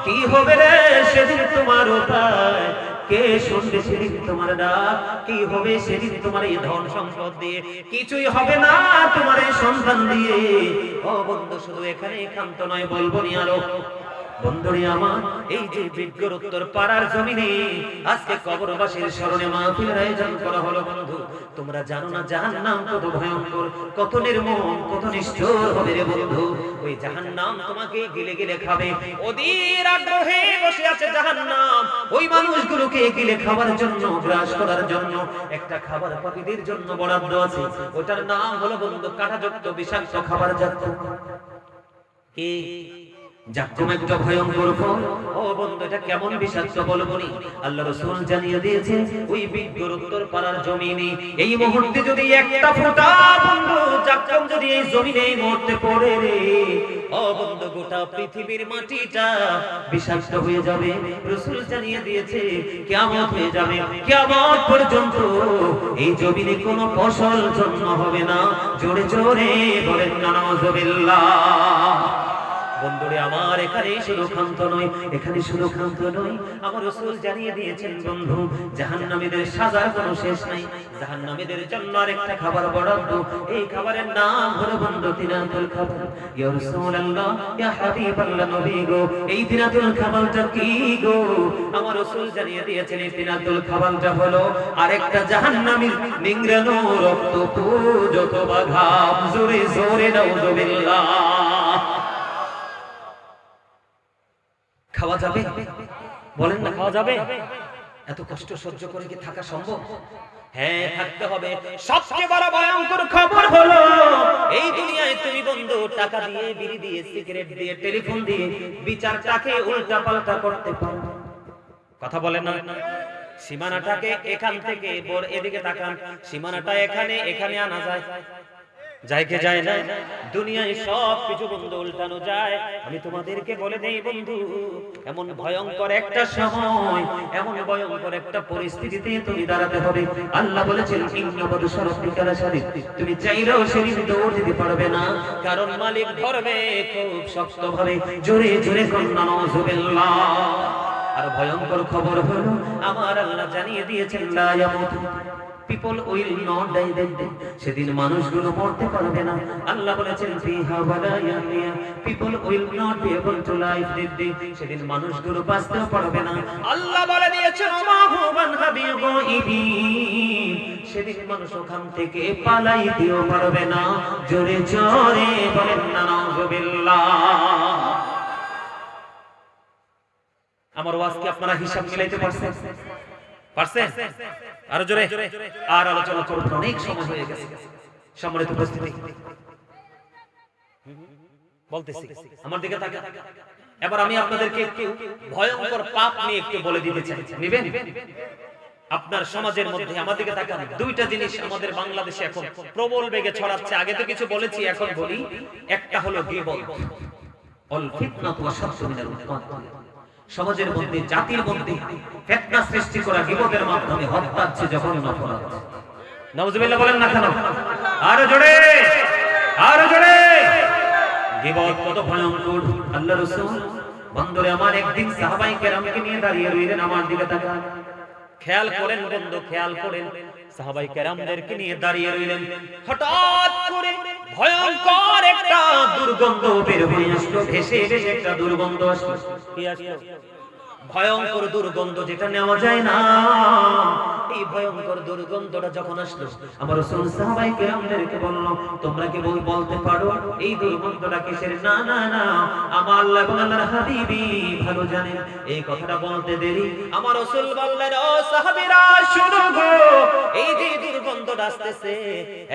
কি হবে রে সেদিন তোমার উপায়? কে শুনবে সেদিন তোমার ডাক? কি হবে সেদিন তোমার এই ধন সম্পদ দিয়ে? কিছুই হবে না তোমার এই সন্তান দিয়ে। ও বন্ধু, শুধু এখানে ক্ষান্ত নয়, বলবো নি আরো। বন্ধুরে আমার, এই যে বিজ্ঞর উত্তর পাড়ার জমিনে আজকে কবরবাসীর স্মরণে মাহফিলের আয়োজন করা হলো বন্ধু। তোমরা জানো না জাহান্নাম কত ভয়ঙ্কর, কত নির্মম, কত নিষ্ঠুর হবে রে বন্ধু। ওই জাহান্নাম তোমাকে গিলে গিলে খাবে। অধীর আগ্রহে বসে আছে জাহান্নাম ওই মানুষগুলোকে গিলে খাবার জন্য, গ্রাস করার জন্য। একটা খাবার পাপীদের জন্য বরাদ্দ আছে, ওটার নাম হলো বন্ধু কাঁটাযুক্ত বিষাক্ত খাবার জাতীয়। কি জাক্কুম একটা ভয়ঙ্কর ফল। ও বন্ধু, এটা কেমন বিষাক্ত বলবো নি? আল্লাহ রাসূল জানিয়ে দিয়েছে ওই বিজ্ঞর উত্তর পাড়ার জমিনে এই মুহূর্তে যদি একটা ফোঁটা বন্ধু জাক্কুম যদি এই জমিনে এই মুহূর্তে পড়ে রে, ও বন্ধু গোটা পৃথিবীর মাটিটা বিষাক্ত হয়ে যাবে। রাসূল জানিয়ে দিয়েছে কিয়ামত হয়ে যাবে, কিয়ামত পর্যন্ত এই জমিনে কোনো ফসল জন্ম হবে না। জোরে জোরে বলেন নাউযুবিল্লাহ। বন্ধুরে আমার, এখানে শুধু ক্ষান্ত নয়, এখানে শুধু ক্ষান্ত নয়, আমার রাসূল জানিয়ে দিয়েছেন বন্ধু, জাহান্নামীদের সাজার কোনো শেষ নাই। জাহান্নামীদের জন্য আরেকটা খাবার বরাদ্দ, এই খাবারের নাম হলো বন্ধু তিনাতুল খাবার। ইয়া রাসূলুল্লাহ, ইয়া হাবিবাল্লাহ নবী গো, এই তিনাতুল খাবারটা কি গো? আমার রাসূল জানিয়ে দিয়েছেন এই তিনাতুল খাবারটা হলো আরেকটা জাহান্নামীর নিংড়ানো রক্ত পুজ অথবা ঘাম। জোরে জোরে নাউযুবিল্লাহ। খাওয়া যাবে? বলেন না, খাওয়া যাবে? এত কষ্ট সহ্য করে কি থাকা সম্ভব? হ্যাঁ, থাকতে হবে। সবচেয়ে বড় ভয়ঙ্কর খবর হলো এই দুনিয়ায় তুমি বন্ধু টাকা দিয়ে, বিড়ি দিয়ে, সিগারেট দিয়ে, টেলিফোন দিয়ে বিচারটাকে উল্টা পাল্টা করতে পারো। কথা বলেন না? সীমানাটাকে এখান থেকে এদিকে তাকান, সীমানাটা এখানে, এখানে আনা যায়, যায় কি যায় না? দুনিয়ায় সব কিছু বন্ধু উল্টানো যায়। আমি তোমাদেরকে বলে দেই বন্ধু, এমন ভয়ঙ্কর একটা সময়, এমন ভয়ঙ্কর একটা পরিস্থিতিতে তুমি দাঁড়াতে হবে। আল্লাহ বলেছেন ইন্নাবাদু শরফিকাল শারীফ, তুমি চাইলেও সেদিন দৌড় দিতে পারবে না, কারণ মালিক ধরবে খুব শক্তভাবে। জোরে জোরে কন্যা নাউযুবিল্লাহ। আর ভয়ঙ্কর খবর হলো আমার আল্লাহ জানিয়ে দিয়েছেন লা ইয়ামুতু, people will not die that day, সেদিন মানুষগুলো মরতে পারবে না। আল্লাহ বলেছেন ফিহা ওয়ালা ইয়াহইয়া, people will not be able to live that day, সেদিন মানুষগুলো বাঁচতে পারবে না। আল্লাহ বলে দিয়েছেন মা হুবান হাবিবিন, সেদিন মানুষ ওখান থেকে পালাইতেও পারবে না। জোরে জোরে বলেন না নাউযুবিল্লাহ। আমার ওয়াজ কি আপনারা হিসাব মিলাইতে পারছেন? পারছেন? আরো জোরে। আর আলোচনা করতে অনেক সময় হয়ে গেছে। সম্মানিত উপস্থিতি, বলতেছি আমার দিকে তাকান। এবার আমি আপনাদেরকে একটু ভয়ঙ্কর পাপ নিয়ে একটু বলে দিতে চাই, নেবেন? আপনার সমাজের মধ্যে, আমার দিকে তাকান, দুইটা জিনিস আমাদের বাংলাদেশে এখন প্রবল বেগে ছড়াচ্ছে। আগে তো কিছু বলেছি, এখন বলি। একটা হলো গীবত, অল ফিতনাতু ওয়াশাদ্দু মিনাল উতকাত। সমাজের মধ্যে, জাতির মধ্যে ফিতনা সৃষ্টি করা, গীবতের মাধ্যমে হত্যা হচ্ছে, জঘন্য অপরাধ। নাউযুবিল্লাহ বলেন না কেন? আরো জোরে, আরো জোরে। গীবত কত ভয়ঙ্কর! আল্লাহর রাসূল বন্ধুরে আমার একদিন সাহাবায়ে কেরামকে নিয়ে দাঁড়িয়ে রইলেন, আমার দিকে তাকান, খেয়াল করেন বন্ধু, খেয়াল করেন। সাহাবায়ে কেরামদেরকে নিয়ে দাঁড়িয়ে রইলেন, হঠাৎ করে ভয়ঙ্কর একটা দুর্গন্ধ বের হয়ে আসলো, ভেসে ভেসে একটা দুর্গন্ধ আসলো। কি আসলো? ভয়ঙ্কর দুর্গন্ধ, যেটা নেওয়া যায় না। এই ভয়ঙ্কর দুর্গন্ধটা যখন আসলো, আমার রাসূল সাহাবায়ে কেরামদেরকে বলল, তোমরা কি বলতে পারো এই দুর্গন্ধটা কিসের? না না না, আমার আল্লাহ এবং আল্লাহর হাবিবী ভালো জানেন। এই কথাটা বলতে দেরি আমার রাসূল বললেন, ও সাহাবীরা শুনো গো, এই যে দুর্গন্ধটা আসতেছে,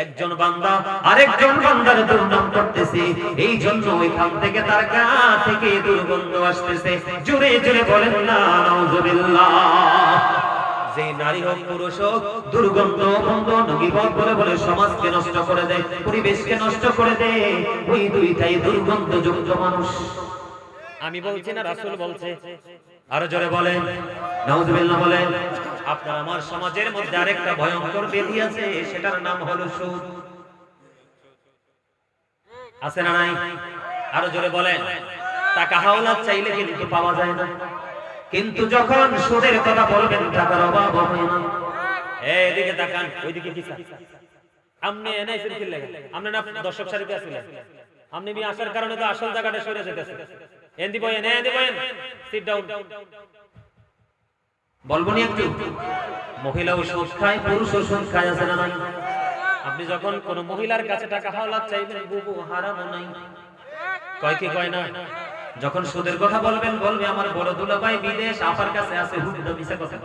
একজন বান্দা আরেকজন বান্দার দুর্নাম করতেছে, এই জন্য ওইখান থেকে, তার গা থেকে দুর্গন্ধ আসতেছে। জোরে জোরে বলেন না নাউযুবিল্লাহ। যে নারী হোক পুরুষ হোক, দুর্গন্ধ বন্ধ গীবত বলে বলে সমাজকে নষ্ট করে দেয়, পরিবেশকে নষ্ট করে দেয়, ওই দুইটাই দুর্গন্ধযুক্ত মানুষ। আমি বলছি না, রাসূল বলছে। আরো জোরে বলেন নাউযুবিল্লাহ বলেন। আপনার আমার সমাজের মধ্যে আরেকটা ভয়ঙ্কর ব্যাধি আছে, সেটার নাম হলো সুদ। আছে না নাই? আরো জোরে বলেন। টাকা হাওলাত চাইলে কিন্তু পাওয়া যায় না, কিন্তু যখন সুদের কথা বলবেন টাকার অভাব হয় না। এইদিকে তাকান, ওইদিকে কি আপনি এনেছেন কি লাগে? আপনি না দর্শক সারিতে আছিলেন, আপনি বি আসার কারণে তো আসল জায়গাটা সরে যেতেছে। এন্দি বয়েন, এন্দি বয়েন, সিট ডাউন। বলবো নি একটু? মহিলাও সুদ খায়, পুরুষও সুদ খায়, আছে না নাই? আপনি যখন কোন মহিলার কাছে টাকা হাওলাত চাইবেন, বুবু হারামও নাই, কয় কি কয় না? যখন সুদের কথা বলবেন, বলবে আমার বড় দুলাভাই বিদেশ, আপার কাছে আছে, হুদা মিছা কথা,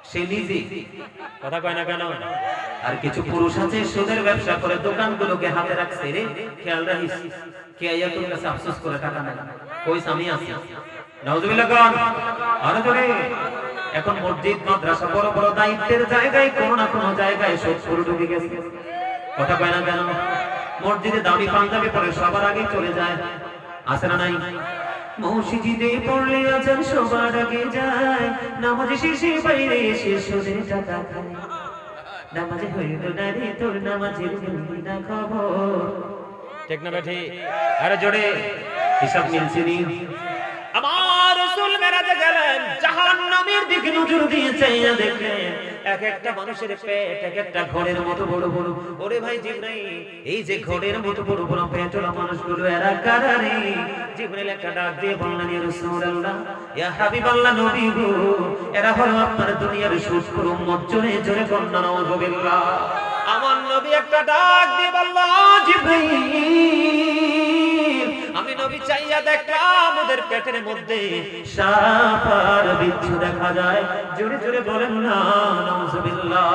সে নিজে কথা কয় না কেন? আর কিছু পুরুষ আছে সুদের ব্যবসা করে, দোকানগুলোকে হাতে রাখছে, রে খেয়াল রাখিস, কে আইয়া তোর কাছে আফসোস করে টাকা নেয়, কইস আমি আছি। নাউযুবিল্লাহ কোন? আরে ধরে এখন মসজিদ মাদ্রাসা বড় বড় দায়িত্বের জায়গায় কোনো না কোনো জায়গায় সুদ শুরু ঢুকে গেছে, কথা কয় না কেন? মসজিদে দামি পাঞ্জাবি পরে সবার আগে চলে যায়, আছে না নাই? মসজিদে পড়লে আজান সবার আগে যায়, নামাজে শেষে বাইরে এসে সুদের টাকা খায়, নামাজে হইল না রে তোর নামাজের না খবর, ঠিক না বেঠি? আরে জোরে হিসাব মিলছে নি? আমার রাসূল মেরাজে গেলেন, জাহান্নামের দিকে নজর দিয়ে চাইয়া দেখলেন এক একটা মানুষের পেট এক একটা ঘরের মতো বড় বড়। ওরে ভাই জিবরাইল, এই যে ঘরের মতো বড় বড় পেটওয়ালা মানুষগুলো এরা কারা রে? জিবরাইল একটা ডাক দিয়ে বললেন, ইয়া রাসূলুল্লাহ, ইয়া হাবিবাল্লাহ, নবী গো, এরা হলো আপনার দুনিয়ার সুষ্ঠুর উম্মত। জোরে জোরে বলনা নাউযুবিল্লাহ। আমার নবী একটা ডাক দিয়ে বলল, জিবরাইল, আমি নবী চাইয়া দেখলাম ওদের পেটের মধ্যে সাপ আর বিচ্ছু দেখা যায়। জোরে জোরে বলেন না নাউযুবিল্লাহ।